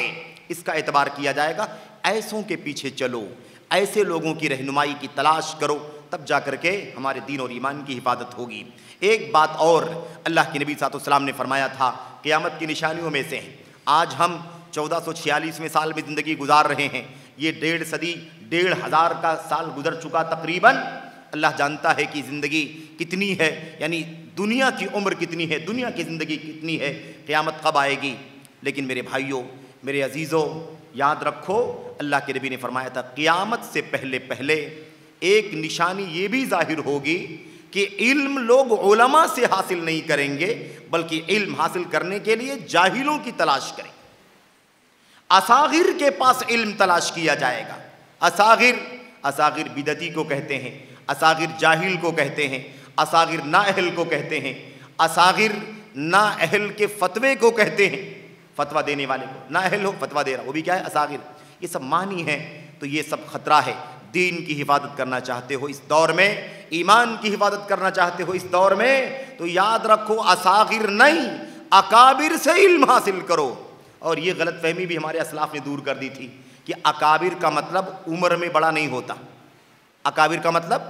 اس کا اعتبار کیا جائے گا۔ ایسوں کے پیچھے چلو، ایسے لوگوں کی رہنمائی کی تلاش کرو، تب جا کر کے ہمارے دین اور ایمان کی حفاظت ہوگی۔ ایک بات اور اللہ کے نبی صلی اللہ علیہ وسلم نے فرمایا تھا، قیامت کی نشانیوں میں سے ہیں۔ آج ہم 1446ویں سال میں زندگی گزار رہے ہیں، یہ 1.5 صدی، 1.5 کا سال گزر چکا تقریباً۔ اللہ جانتا ہے کہ زندگی کتنی ہے، یعنی دنیا کی عمر کتنی ہے، دنیا کی زندگی کتنی ہے، قیامت کب آئے گی۔ لیکن میرے بھائیوں، میرے عزیزوں، یاد رکھو اللہ کے نبی نے فرمایا تھا قیامت سے پہلے پہلے ایک نشانی یہ بھی ظاہر ہوگی کہ علم لوگ علماء سے حاصل نہیں کریں گے، بلکہ علم حاصل کرنے کے لیے جاہلوں کی تلاش کریں، اصاغر کے پاس علم تلاش کیا جائے گا۔ اصاغر بدعتی کو کہتے ہیں، اصاغر جاہل کو کہتے ہیں، اصاغر نااہل کو کہتے ہیں، اصاغر نااہل کے فتوے کو کہتے ہیں، فتویٰ دینے والے کو، نااہل ہو فتویٰ دے رہا وہ بھی کیا ہے؟ اصاغر۔ یہ سب معنی ہیں، تو یہ سب خطرہ ہے۔ دین کی حفاظت کرنا چاہتے ہو اس دور میں، ایمان کی حفاظت کرنا چاہتے ہو اس دور میں، تو یاد رکھو اصاغر نہیں، اکابر سے علم حاصل کرو۔ اور یہ غلط فہمی بھی ہمارے اسلاف نے دور کر دی تھی کہ اکابر کا مطلب عمر میں بڑا نہیں ہوتا، اکابر کا مطلب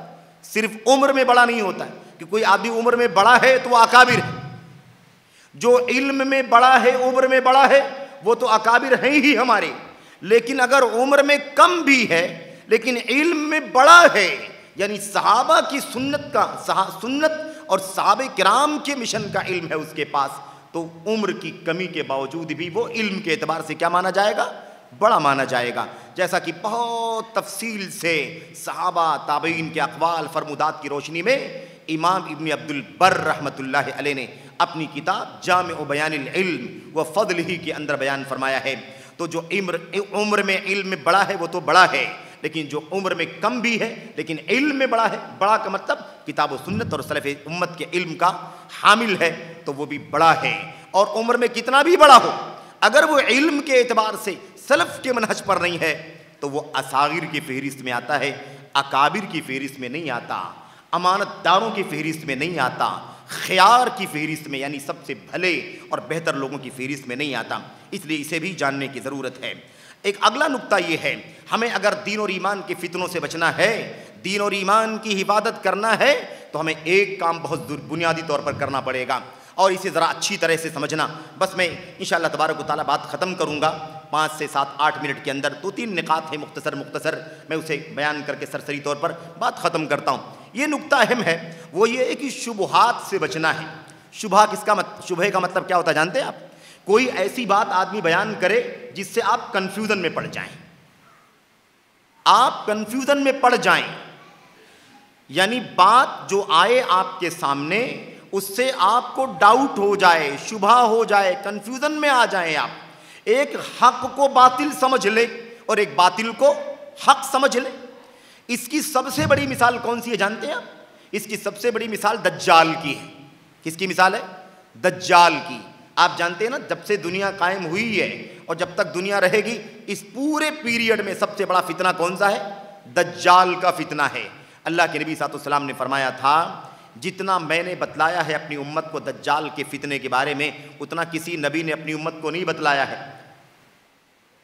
صرف عمر میں بڑا نہیں ہوتا ہے کہ کوئی آدمی عمر میں بڑا ہے تو وہ اکابر ہے، جو علم میں بڑا ہے، عمر میں بڑا ہے، وہ تو اکابر ہیں ہی ہمارے۔ لیکن اگر عمر میں کم بھی ہے لیکن علم میں بڑا ہے، یعنی صحابہ کی سنت اور صحابہ کرام کے مشن کا علم ہے اس کے پاس، تو عمر کی کمی کے باوجود بھی وہ علم کے اعتبار سے کیا مانا جائے گا؟ بڑا مانا جائے گا۔ جیسا کہ بہت تفصیل سے صحابہ تابعین کے اقوال فرمودات کی روشنی میں امام ابن عبد البر رحمۃ اللہ علیہ نے اپنی کتاب جامع بیان العلم و فضلہ کے اندر بیان فرمایا ہے۔ تو جو عمر میں علم میں بڑا ہے وہ تو بڑا ہے، لیکن جو عمر میں کم بھی ہے لیکن علم میں بڑا ہے، بڑا کا مطلب کتاب و سنت اور سلف امت کے علم کا حامل ہے، تو وہ بھی بڑا ہے۔ اور عمر میں کتنا بھی بڑا ہو، اگر وہ علم کے اعتبار سے سلف کے منہج پر نہیں ہے تو وہ اصاغر کی فہرست میں آتا ہے، اکابر کی فہرست میں نہیں آتا، امانت داروں کی فہرست میں نہیں آتا، خیار کی فہرست میں یعنی سب سے بھلے اور بہتر لوگوں کی فہرست میں نہیں آتا۔ اس لیے اسے بھی جاننے کی ضرورت ہے۔ ایک اگلا نقطہ یہ ہے، ہمیں اگر دین اور ایمان کے فتنوں سے بچنا ہے، دین اور ایمان کی حفاظت کرنا ہے تو ہمیں ایک کام بہت بنیادی طور پر کرنا پڑے گا، اور اسے ذرا اچھی طرح سے سمجھنا۔ بس میں انشاءاللہ تبارک و تعالیٰ بات ختم کروں گا 5 سے 7 8 منٹ کے اندر، 2-3 نکات ہیں مختصر، میں اسے بیان کر کے سرسری طور پر بات ختم کرتا ہوں۔ یہ نکتہ اہم ہے، وہ یہ ہے کہ شبہات سے بچنا ہے۔ شبہ کا مطلب کیا ہوتا ہے جانتے ہیں آپ؟ کوئی ایسی بات آدمی بیان کرے جس سے آپ کنفیوژن میں پڑ جائیں، آپ کنفیوژن میں پڑ جائیں، یعنی بات جو آئے آپ کے سامنے اس سے آپ کو ڈاؤٹ ہو جائے، شبہ ہو جائے، کنفیوژن میں آ جائیں آپ، ایک حق کو باطل سمجھ لے اور ایک باطل کو حق سمجھ لے۔ اس کی سب سے بڑی مثال کون سی ہے جانتے ہیں آپ؟ اس کی سب سے بڑی مثال دجال کی ہے۔ کس کی مثال ہے؟ دجال کی۔ آپ جانتے ہیں نا، جب سے دنیا قائم ہوئی ہے اور جب تک دنیا رہے گی، اس پورے پیریڈ میں سب سے بڑا فتنہ کون سا ہے؟ دجال کا فتنہ ہے۔ اللہ کے نبی صلی اللہ علیہ وسلم نے فرمایا تھا، جتنا میں نے بتلایا ہے اپنی امت کو دجال کے فتنے کے بارے میں، اتنا کسی نبی نے اپنی امت کو نہیں بتلایا ہے،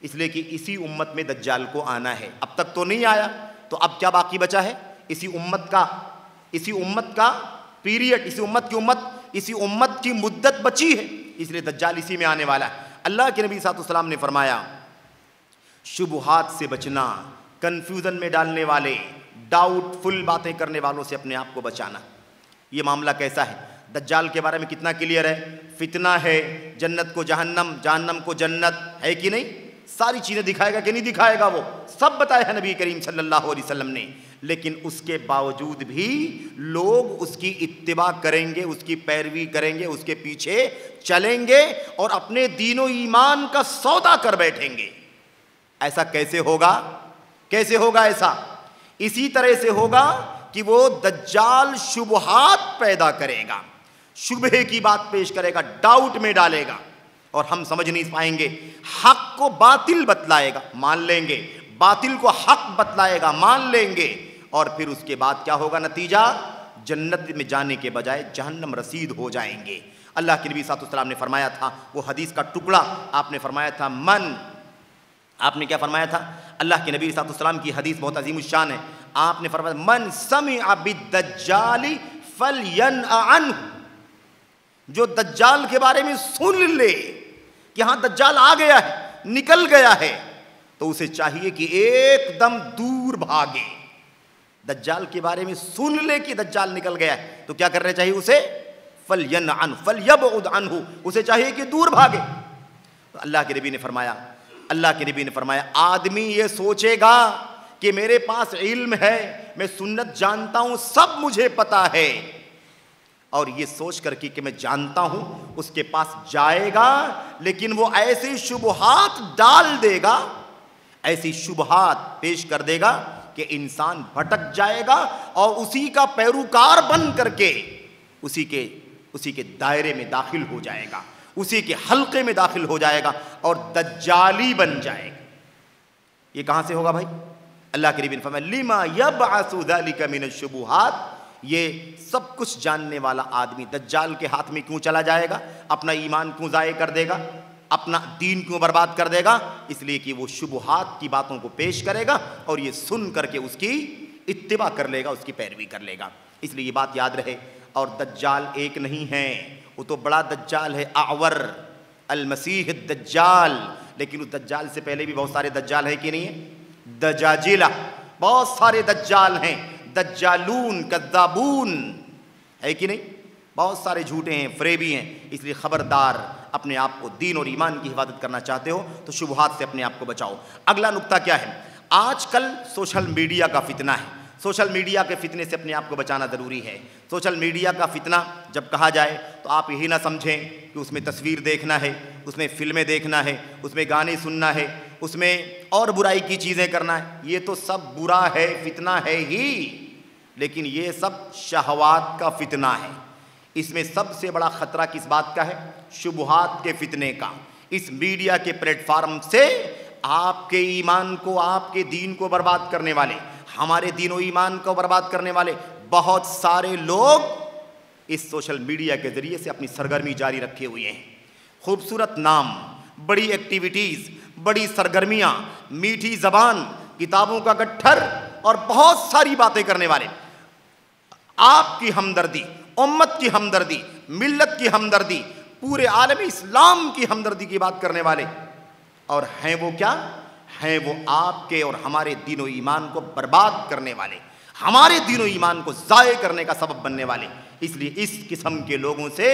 اس لیے کہ اسی امت میں دجال کو آنا ہے۔ اب تک تو نہیں آیا، تو اب کیا باقی بچا ہے؟ اسی امت کا پیریڈ، اسی امت کی مدت بچی ہے، اس لیے دجال اسی میں آنے والا ہے۔ اللہ کے نبی صلی اللہ علیہ وسلم نے فرمایا، شبہات سے بچنا، کنفیوژن میں ڈالنے والے، ڈاؤٹ فل باتیں کرنے والوں سے اپنے آپ کو بچانا۔ یہ معاملہ کیسا ہے؟ دجال کے بارے میں کتنا کلیئر ہے؟ فتنہ ہے، جنت کو جہنم، جہنم کو جنت ہے کہ نہیں؟ ساری چیزیں دکھائے گا کہ نہیں دکھائے گا؟ وہ سب بتایا ہے نبی کریم صلی اللہ علیہ وسلم نے، لیکن اس کے باوجود بھی لوگ اس کی اتباع کریں گے، اس کی پیروی کریں گے، اس کے پیچھے چلیں گے اور اپنے دین و ایمان کا سودا کر بیٹھیں گے۔ ایسا کیسے ہوگا؟ کیسے ہوگا ایسا؟ اسی طرح سے ہوگا کہ وہ دجال شبہات پیدا کرے گا، شبہ کی بات پیش کرے گا، ڈاؤٹ میں ڈالے گا، اور ہم سمجھ نہیں پائیں گے۔ حق کو باطل بتلائے گا، مان لیں گے، باطل کو حق بتلائے گا، مان لیں گے، اور پھر اس کے بعد کیا ہوگا نتیجہ؟ جنت میں جانے کے بجائے جہنم رسید ہو جائیں گے۔ اللہ کے نبی صلی اللہ علیہ وسلم نے فرمایا تھا، وہ حدیث کا ٹکڑا آپ نے فرمایا تھا، آپ نے کیا فرمایا تھا؟ اللہ کے نبی صلی اللہ علیہ وسلم کی حدیث بہت عظیم الشان ہے۔ آپ نے فرمایا، من سمع بالدجال فلینأ عنہ، جو دجال کے بارے میں سن لے کہ ہاں دجال آ گیا ہے، نکل گیا ہے، تو اسے چاہیے کہ ایک دم دور بھاگے۔ دجال کے بارے میں سن لے کہ دجال نکل گیا ہے تو کیا کرنا چاہیے اسے؟ فلینأ عنہ فلیبعد عنہ، اسے چاہیے کہ دور بھاگے۔ تو اللہ کے نبی نے فرمایا آدمی یہ سوچے گا کہ میرے پاس علم ہے، میں سنت جانتا ہوں، سب مجھے پتا ہے، اور یہ سوچ کر کہ میں جانتا ہوں، اس کے پاس جائے گا، لیکن وہ ایسی شبہات ڈال دے گا، ایسی شبہات پیش کر دے گا کہ انسان بھٹک جائے گا اور اسی کا پیروکار بن کر کے اسی کے دائرے میں داخل ہو جائے گا، اسی کے حلقے میں داخل ہو جائے گا اور دجالی بن جائے گا۔ یہ کہاں سے ہوگا بھائی؟ اللہ کے نبی نے فرمایا لما یبعث ذلک من الشبہات، یہ سب کچھ جاننے والا آدمی دجال کے ہاتھ میں کیوں چلا جائے گا؟ اپنا ایمان کیوں ضائع کر دے گا؟ اپنا دین کیوں برباد کر دے گا؟ اس لیے کہ وہ شبہات کی باتوں کو پیش کرے گا اور یہ سن کر کے اس کی اتباع کر لے گا، اس کی پیروی کر لے گا۔ اس لیے یہ بات یاد رہے۔ اور دجال ایک نہیں ہے، وہ تو بڑا دجال ہے، اعور المسیح الدجال، لیکن اس دجال سے پہلے بھی بہت سارے دجال ہیں کہ نہیں ہیں؟ دجاجلہ، بہت سارے دجال ہیں، دجالون، کذابون، ہے کہ نہیں؟ بہت سارے جھوٹے ہیں، فریبی ہیں۔ اس لیے خبردار، اپنے آپ کو دین اور ایمان کی حفاظت کرنا چاہتے ہو تو شبہات سے اپنے آپ کو بچاؤ۔ اگلا نقطہ کیا ہے؟ آج کل سوشل میڈیا کا فتنہ ہے، سوشل میڈیا کے فتنے سے اپنے آپ کو بچانا ضروری ہے۔ سوشل میڈیا کا فتنہ جب کہا جائے تو آپ یہی نہ سمجھیں کہ اس میں تصویر دیکھنا ہے، اس میں فلمیں دیکھنا ہے، اس میں گانے سننا ہے، اس میں اور برائی کی چیزیں کرنا ہے۔ یہ تو سب برا ہے، فتنہ ہے ہی، لیکن یہ سب شہوات کا فتنہ ہے۔ اس میں سب سے بڑا خطرہ کس بات کا ہے؟ شبہات کے فتنے کا۔ اس میڈیا کے پلیٹ فارم سے آپ کے ایمان کو، آپ کے دین کو برباد کرنے والے، ہمارے دین و ایمان کو برباد کرنے والے بہت سارے لوگ اس سوشل میڈیا کے ذریعے سے اپنی سرگرمی جاری رکھے ہوئے ہیں۔ خوبصورت نام، بڑی ایکٹیویٹیز، بڑی سرگرمیاں، میٹھی زبان، کتابوں کا گٹھر اور بہت ساری باتیں کرنے والے، آپ کی ہمدردی، امت کی ہمدردی، ملت کی ہمدردی، پورے عالم اسلام کی ہمدردی کی بات کرنے والے، اور ہیں وہ کیا؟ ہیں وہ آپ کے اور ہمارے دین و ایمان کو برباد کرنے والے، ہمارے دین و ایمان کو ضائع کرنے کا سبب بننے والے۔ اس لیے اس قسم کے لوگوں سے،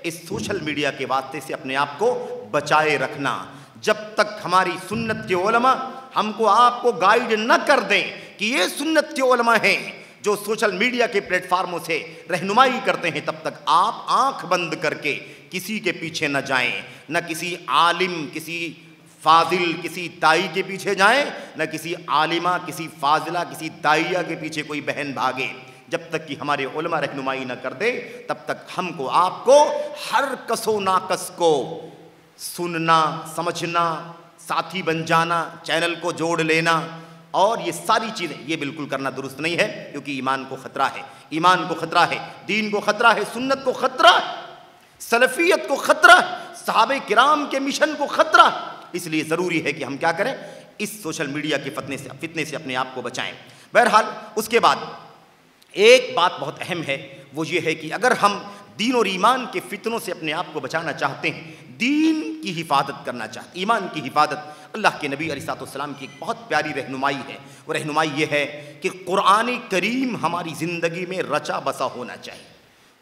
اس سوشل میڈیا کے واسطے سے اپنے آپ کو بچائے رکھنا۔ جب تک ہماری سنت کے علماء ہم کو آپ کو گائیڈ نہ کر دیں کہ یہ سنت کے علماء ہیں جو سوشل میڈیا کے پلیٹ فارموں سے رہنمائی کرتے ہیں، تب تک آپ آنکھ بند کر کے کسی کے پیچھے نہ جائیں، نہ کسی عالم، کسی فاضل، کسی دائی کے پیچھے جائیں، نہ کسی عالمہ، کسی فاضلہ، کسی دائیہ کے پیچھے کوئی بہن بھاگے۔ جب تک کہ ہمارے علماء رہنمائی نہ کر دے، تب تک ہم کو آپ کو ہر کس و ناقص کو سننا، سمجھنا، ساتھی بن جانا، چینل کو جوڑ لینا اور یہ ساری چیزیں، یہ بالکل کرنا درست نہیں ہے، کیونکہ ایمان کو خطرہ ہے، ایمان کو خطرہ ہے، دین کو خطرہ ہے، سنت کو خطرہ ہے، سلفیت کو خطرہ ہے، صحابہ کرام کے مشن کو خطرہ ہے۔ اس لیے ضروری ہے کہ ہم کیا کریں؟ اس سوشل میڈیا کے فتنے سے اپنے آپ کو بچائیں۔ بہرحال اس کے بعد ایک بات بہت اہم ہے، وہ یہ ہے کہ اگر ہم دین اور ایمان کے فتنوں سے اپنے آپ کو بچانا چاہتے ہیں، دین کی حفاظت کرنا چاہتے ہیں، ایمان کی حفاظت، اللہ کے نبی علیہ الصلوۃ والسلام کی ایک بہت پیاری رہنمائی ہے۔ وہ رہنمائی یہ ہے کہ قرآن کریم ہماری زندگی میں رچا بسا ہونا چاہیے۔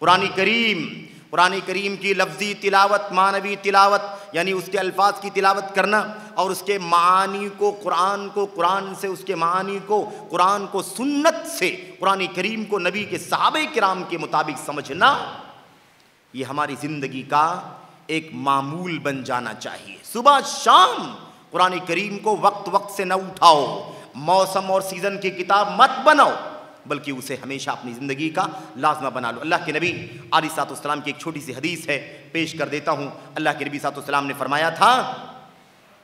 قرآن کریم کی لفظی تلاوت، معنوی تلاوت، یعنی اس کے الفاظ کی تلاوت کرنا اور اس کے معانی کو قرآن سے، اس کے معانی کو قرآن کو سنت سے، قرآن کریم کو نبی کے صحابہ کرام کے مطابق سمجھنا، یہ ہماری زندگی کا ایک معمول بن جانا چاہیے۔ صبح شام قرآن کریم کو وقت سے نہ اٹھاؤ، موسم اور سیزن کی کتاب مت بناؤ، بلکہ اسے ہمیشہ اپنی زندگی کا لازمہ بنا لو۔ اللہ کے نبی علیہ الصلوۃ والسلام کی ایک چھوٹی سی حدیث ہے، پیش کر دیتا ہوں۔ اللہ کے نبی صلی اللہ علیہ وسلم نے فرمایا تھا،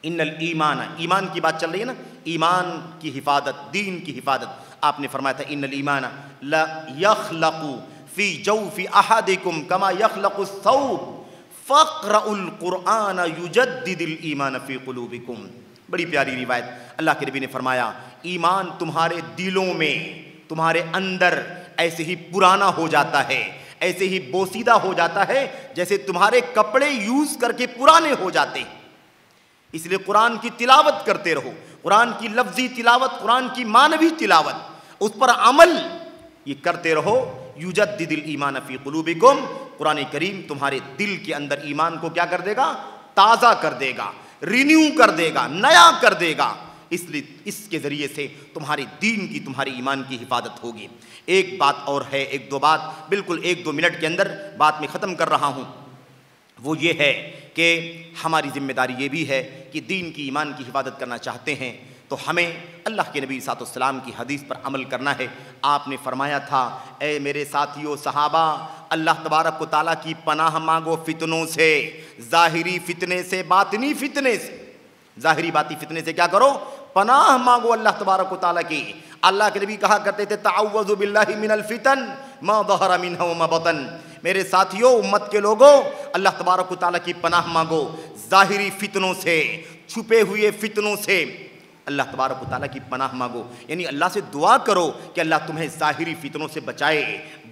ان الایمان، ایمان کی بات چل رہی ہے نا، ایمان کی حفاظت، دین کی حفاظت۔ آپ نے فرمایا تھا، ان الایمان لا یخلق فی جوف احدکم کما یخلق الثوب فاقرؤوا القرآن یجدد الایمان فی قلوبکم۔ بڑی پیاری روایت۔ اللہ کے نبی نے فرمایا، ایمان تمہارے دلوں میں، تمہارے اندر ایسے ہی پرانا ہو جاتا ہے، ایسے ہی بوسیدہ ہو جاتا ہے جیسے تمہارے کپڑے یوز کر کے پرانے ہو جاتے ہیں۔ اس لیے قرآن کی تلاوت کرتے رہو، قرآن کی لفظی تلاوت، قرآن کی معنوی تلاوت، اس پر عمل یہ کرتے رہو۔ یجدد الایمان فی قلوبکم، قرآن کریم تمہارے دل کے اندر ایمان کو کیا کر دے گا؟ تازہ کر دے گا، رینیو کر دے گا، نیا کر دے گا۔ اس لیے اس کے ذریعے سے تمہارے دین کی، تمہارے ایمان کی حفاظت ہوگی۔ ایک بات اور ہے، ایک دو بات، بالکل 1-2 منٹ کے اندر بات میں ختم کر رہا ہوں۔ وہ یہ ہے کہ ہماری ذمہ داری یہ بھی ہے کہ دین کی، ایمان کی حفاظت کرنا چاہتے ہیں تو ہمیں اللہ کے نبی صلی اللہ علیہ وسلم کی حدیث پر عمل کرنا ہے۔ آپ نے فرمایا تھا، اے میرے ساتھیو صحابہ، اللہ تبارک و تعالیٰ کی پناہ مانگو فتنوں سے، ظاہری فتنے سے، باطنی فتنے سے۔ ظاہری باطنی فتنے سے کیا کرو؟ پناہ مانگو اللہ تبارک و تعالیٰ کی۔ اللہ کے نبی کہا کرتے تھے، تعوذوا باللہ من الفتن ما ظہر منہا وما بطن۔ میرے ساتھیو، امت کے لوگوں، اللہ تبارک و تعالیٰ کی پناہ مانگو، ظاہری فتنوں سے، چھپے ہوئے فتنوں سے اللہ تبارک و تعالیٰ کی پناہ مانگو، یعنی اللہ سے دعا کرو کہ اللہ تمہیں ظاہری فتنوں سے بچائے،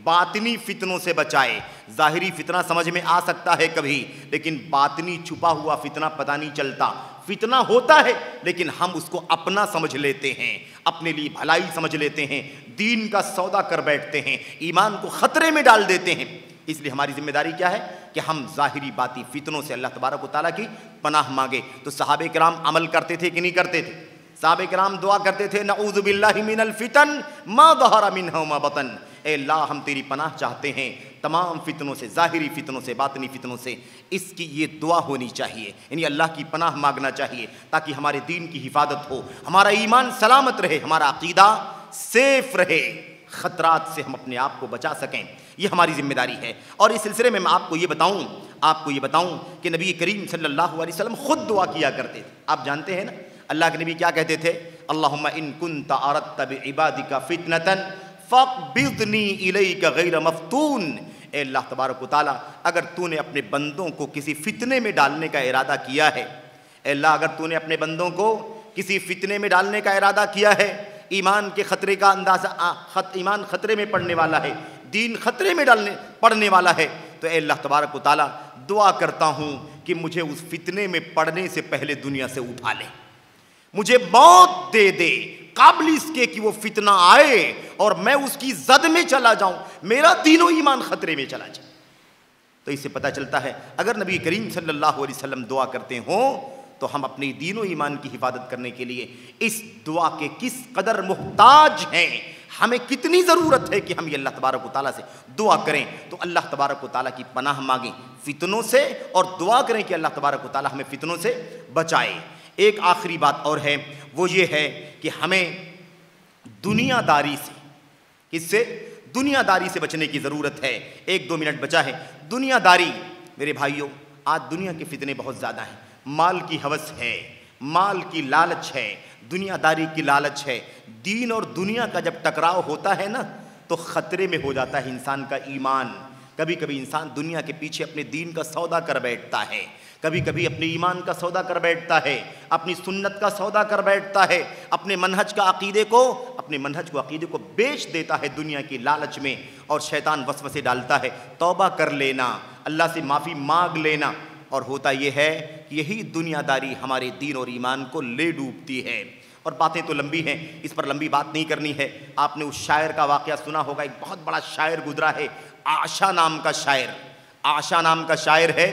باطنی فتنوں سے بچائے۔ ظاہری فتنہ سمجھ میں آ سکتا ہے کبھی، لیکن باطنی چھپا ہوا فتنہ پتہ نہیں چلتا۔ فتنہ ہوتا ہے لیکن ہم اس کو اپنا سمجھ لیتے ہیں، اپنے لیے بھلائی سمجھ لیتے ہیں، دین کا سودا کر بیٹھتے ہیں، ایمان کو خطرے میں ڈال دیتے ہیں۔ اس لیے ہماری ذمہ داری کیا ہے کہ ہم ظاہری باطنی فتنوں سے اللہ تبارک و تعالیٰ کی پناہ مانگے۔ تو صحابہ کرام عمل کرتے تھے کہ نہیں کرتے تھے؟ صحابہ کرام دعا کرتے تھے، نعوذ باللہ من الفتن ما ظہر منہا وما بطن۔ اے اللہ، ہم تیری پناہ چاہتے ہیں تمام فتنوں سے، ظاہری فتنوں سے، باطنی فتنوں سے۔ اس کی یہ دعا ہونی چاہیے، یعنی اللہ کی پناہ مانگنا چاہیے تاکہ ہمارے دین کی حفاظت ہو، ہمارا ایمان سلامت رہے، ہمارا عقیدہ سیف رہے، خطرات سے ہم اپنے آپ کو بچا سکیں۔ یہ ہماری ذمہ داری ہے۔ اور اس سلسلے میں آپ کو یہ بتاؤں کہ نبی کریم صلی اللہ علیہ وسلم خود دعا کیا کرتے تھے۔ آپ جانتے ہیں نا اللہ کے نبی کیا کہتے تھے؟ اللہم ان کنت اردت بعبادک فتنۃ فاقبضنی الیک غیر مفتون۔ اے اللہ تبارک و تعالیٰ، اگر تو نے اپنے بندوں کو کسی فتنے میں ڈالنے کا ارادہ کیا ہے، اے اللہ اگر تو نے اپنے بندوں کو کسی فتنے میں ڈالنے کا ارادہ کیا ہے، ایمان کے خطرے کا اندازہ، ایمان خطرے میں پڑنے والا ہے، دین خطرے میں پڑنے والا ہے، تو اے اللہ تبارک و تعالیٰ دعا کرتا ہوں کہ مجھے اس فتنے میں پڑنے سے پہلے دنیا سے اٹھا لے، مجھے موت دے دے قابل اس کے کہ وہ فتنہ آئے اور میں اس کی زد میں چلا جاؤں، میرا دین و ایمان خطرے میں چلا جائے۔ تو اس سے پتہ چلتا ہے اگر نبی کریم صلی اللہ علیہ وسلم دعا کرتے ہوں تو ہم اپنی دین و ایمان کی حفاظت کرنے کے لیے اس دعا کے کس قدر محتاج ہیں، ہمیں کتنی ضرورت ہے کہ ہم یہ اللہ تبارک و تعالیٰ سے دعا کریں، تو اللہ تبارک و تعالیٰ کی پناہ مانگیں فتنوں سے، اور دعا کریں کہ اللہ تبارک و تعالیٰ ہمیں فتنوں سے بچائے۔ ایک آخری بات اور ہے، وہ یہ ہے کہ ہمیں دنیا داری سے، کس سے؟ دنیا داری سے بچنے کی ضرورت ہے۔ 1-2 منٹ بچا ہے۔ دنیا داری میرے بھائیوں، آج دنیا کے فتنے بہت زیادہ ہیں، مال کی ہوس ہے، مال کی لالچ ہے، دنیا داری کی لالچ ہے۔ دین اور دنیا کا جب ٹکراؤ ہوتا ہے نا تو خطرے میں ہو جاتا ہے انسان کا ایمان۔ کبھی کبھی انسان دنیا کے پیچھے اپنے دین کا سودا کر بیٹھتا ہے، کبھی کبھی اپنے ایمان کا سودا کر بیٹھتا ہے، اپنی سنت کا سودا کر بیٹھتا ہے، اپنے منہج کو بیچ دیتا ہے دنیا کی لالچ میں، اور شیطان وسوسے ڈالتا ہے توبہ کر لینا، اللہ سے معافی مانگ لینا، اور ہوتا یہ ہے کہ یہی دنیا داری ہمارے دین اور ایمان کو لے ڈوبتی ہے۔ اور باتیں تو لمبی ہیں، اس پر لمبی بات نہیں کرنی ہے۔ آپ نے اس شاعر کا واقعہ سنا ہوگا، ایک بہت بڑا شاعر گزرا ہے، عاشا نام کا شاعر، عاشا نام کا شاعر ہے،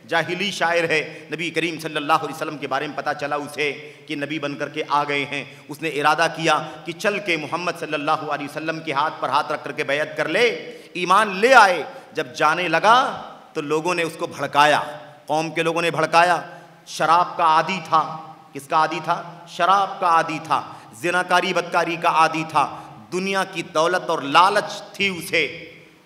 جاہلی شاعر ہے۔ نبی کریم صلی اللہ علیہ وسلم کے بارے میں پتہ چلا اسے کہ نبی بن کر کے آ گئے ہیں، اس نے ارادہ کیا کہ چل کے محمد صلی اللہ علیہ وسلم کے ہاتھ پر ہاتھ رکھ کر کے بیعت کر لے، ایمان لے آئے۔ جب جانے لگا تو لوگوں نے اس کو بھڑکایا، قوم کے لوگوں نے بھڑکایا۔ شراب کا عادی تھا، کس کا عادی تھا؟ شراب کا عادی تھا، زناکاری بدکاری کا عادی تھا، دنیا کی دولت اور لالچ تھی اسے۔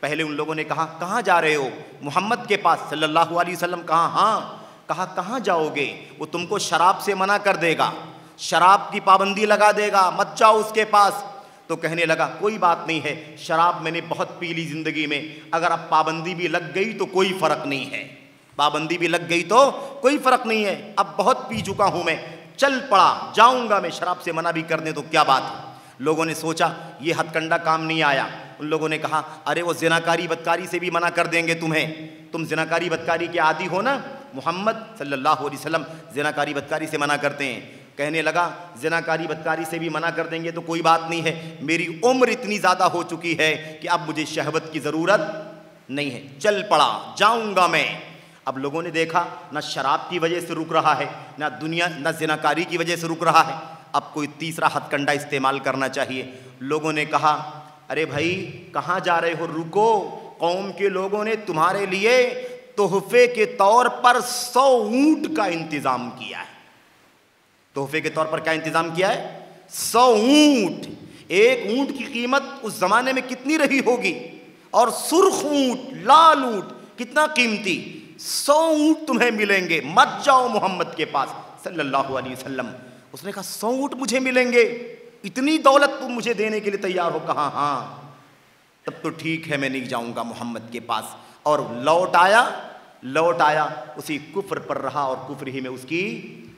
پہلے ان لوگوں نے کہا کہاں جا رہے ہو؟ محمد کے پاس صلی اللہ علیہ وسلم۔ کہا ہاں۔ کہا کہاں جاؤ گے؟ وہ تم کو شراب سے منع کر دے گا، شراب کی پابندی لگا دے گا، مت جاؤ اس کے پاس۔ تو کہنے لگا کوئی بات نہیں ہے، شراب میں نے بہت پی لی زندگی میں، اگر اب پابندی بھی لگ گئی تو کوئی فرق نہیں ہے، پابندی بھی لگ گئی تو کوئی فرق نہیں ہے، اب بہت پی چکا ہوں میں، چل پڑا، جاؤں گا میں، شراب سے منع بھی کر دیں تو کیا بات ہے۔ لوگوں نے سوچا یہ ہتھ کنڈا کام نہیں آیا، ان لوگوں نے کہا ارے وہ زناکاری بدکاری سے بھی منع کر دیں گے تمہیں، تم زناکاری بدکاری کے عادی ہو نا، محمد صلی اللہ علیہ وسلم زناکاری بدکاری سے منع کرتے ہیں۔ کہنے لگا زناکاری بدکاری سے بھی منع کر دیں گے تو کوئی بات نہیں ہے، میری عمر اتنی زیادہ ہو چکی ہے کہ اب مجھے شہوت کی ضرورت نہیں ہے، چل پڑا، جاؤں گا میں۔ اب لوگوں نے دیکھا نہ شراب کی وجہ سے رک رہا ہے، نہ زناکاری کی وجہ سے رک رہا ہے، اب کوئی تیسرا ہتھ کنڈا استعمال کرنا چاہیے۔ لوگوں نے کہا ارے بھائی کہاں جا رہے ہو، رکو، قوم کے لوگوں نے تمہارے لیے تحفے کے طور پر 100 اونٹ کا انتظام کیا ہے۔ تحفے کے طور پر کیا انتظام کیا ہے؟ 100 اونٹ۔ ایک اونٹ کی قیمت اس زمانے میں کتنی رہی ہوگی، اور سرخ اونٹ، لال اونٹ کتنا قیمتی، 100 اونٹ تمہیں ملیں گے، مت جاؤ محمد کے پاس صلی اللہ علیہ وسلم۔ اس نے کہا 100 اونٹ مجھے ملیں گے، اتنی دولت تم مجھے دینے کے لیے تیار ہو؟ کہا ہاں۔ تب تو ٹھیک ہے میں نہیں جاؤں گا محمد کے پاس، اور لوٹ آیا اسی کفر پر رہا، اور کفر ہی میں اس کی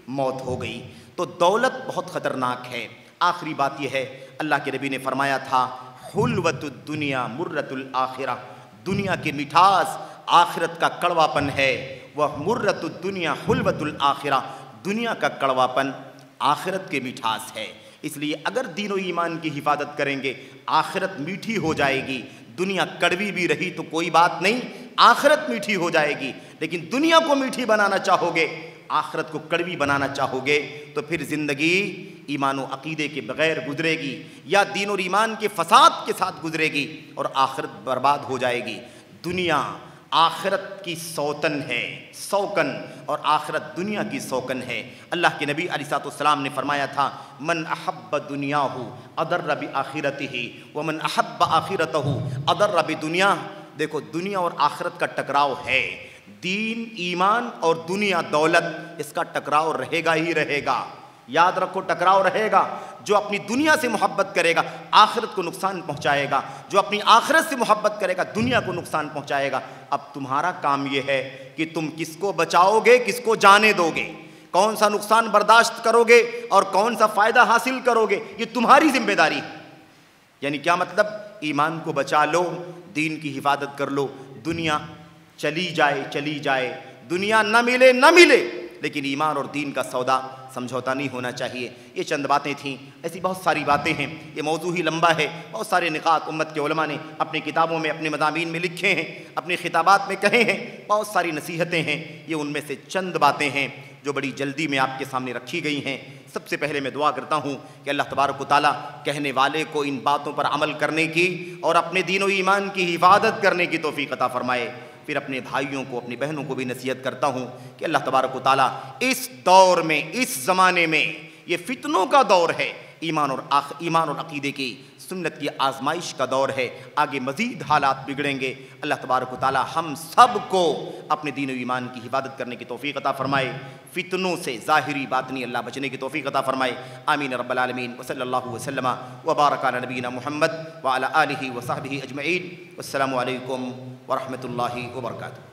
موت ہو گئی۔ تو دولت بہت خطرناک ہے۔ آخری بات یہ ہے، اللہ کے نبی نے فرمایا تھا حلوۃ الدنیا مرۃ الآخرہ، دنیا کی مٹھاس آخرت کا کڑواپن ہے، وہ مرۃ الدنیا حلوۃ الآخرہ، دنیا کا کڑواپن آخرت کے مٹھاس ہے۔ اس لیے اگر دین و ایمان کی حفاظت کریں گے آخرت میٹھی ہو جائے گی، دنیا کڑوی بھی رہی تو کوئی بات نہیں، آخرت میٹھی ہو جائے گی۔ لیکن دنیا کو میٹھی بنانا چاہو گے، آخرت کو کڑوی بنانا چاہو گے، تو پھر زندگی ایمان و عقیدے کے بغیر گزرے گی، یا دین اور ایمان کے فساد کے ساتھ گزرے گی، اور آخرت برباد ہو جائے گی۔ دنیا آخرت کی سوتن ہے، سوکن، اور آخرت دنیا کی سوکن ہے۔ اللہ کے نبی علیہ السلام نے فرمایا تھا من احب دنیاہ اضر بآخرتہ ومن احب آخرتہ اضر بدنیاہ۔ دیکھو دنیا اور آخرت کا ٹکراؤ ہے، دین ایمان اور دنیا دولت، اس کا ٹکراؤ رہے گا ہی رہے گا، یاد رکھو ٹکراؤ رہے گا۔ جو اپنی دنیا سے محبت کرے گا آخرت کو نقصان پہنچائے گا، جو اپنی آخرت سے محبت کرے گا دنیا کو نقصان پہنچائے گا۔ اب تمہارا کام یہ ہے کہ تم کس کو بچاؤ گے، کس کو جانے دو گے، کون سا نقصان برداشت کرو گے اور کون سا فائدہ حاصل کرو گے، یہ تمہاری ذمہ داری ہے۔ یعنی کیا مطلب؟ ایمان کو بچا لو، دین کی حفاظت کر لو، دنیا چلی جائے، دنیا نہ ملے، لیکن ایمان اور دین کا سودا سمجھوتا نہیں ہونا چاہیے۔ یہ چند باتیں تھیں، ایسی بہت ساری باتیں ہیں، یہ موضوع ہی لمبا ہے، بہت سارے نقاط امت کے علماء نے اپنی کتابوں میں، اپنے مضامین میں لکھے ہیں، اپنے خطابات میں کہے ہیں، بہت ساری نصیحتیں ہیں۔ یہ ان میں سے چند باتیں ہیں جو بڑی جلدی میں آپ کے سامنے رکھی گئی ہیں۔ سب سے پہلے میں دعا کرتا ہوں کہ اللہ تبارک و تعالیٰ کہنے والے کو ان باتوں پر عمل کرنے کی اور اپنے دین و ایمان کی حفاظت کرنے کی توفیق عطا فرمائے۔ پھر اپنے بھائیوں کو، اپنی بہنوں کو بھی نصیحت کرتا ہوں کہ اللہ تبارک و تعالیٰ اس دور میں، اس زمانے میں، یہ فتنوں کا دور ہے، ایمان اور عقیدے کی، سنت کی آزمائش کا دور ہے، آگے مزید حالات بگڑیں گے۔ اللہ تبارک و تعالیٰ ہم سب کو اپنے دین و ایمان کی حفاظت کرنے کی توفیق عطا فرمائے، فتنوں سے ظاہری باطنی اللہ بچنے کی توفیق عطا فرمائے۔ آمین رب العالمین، وصلی اللہ وسلم وبارک علی نبینا محمد وعلی آلہ وصحبہ اجمعین۔ والسلام علیکم ورحمۃ اللہ وبرکاتہ۔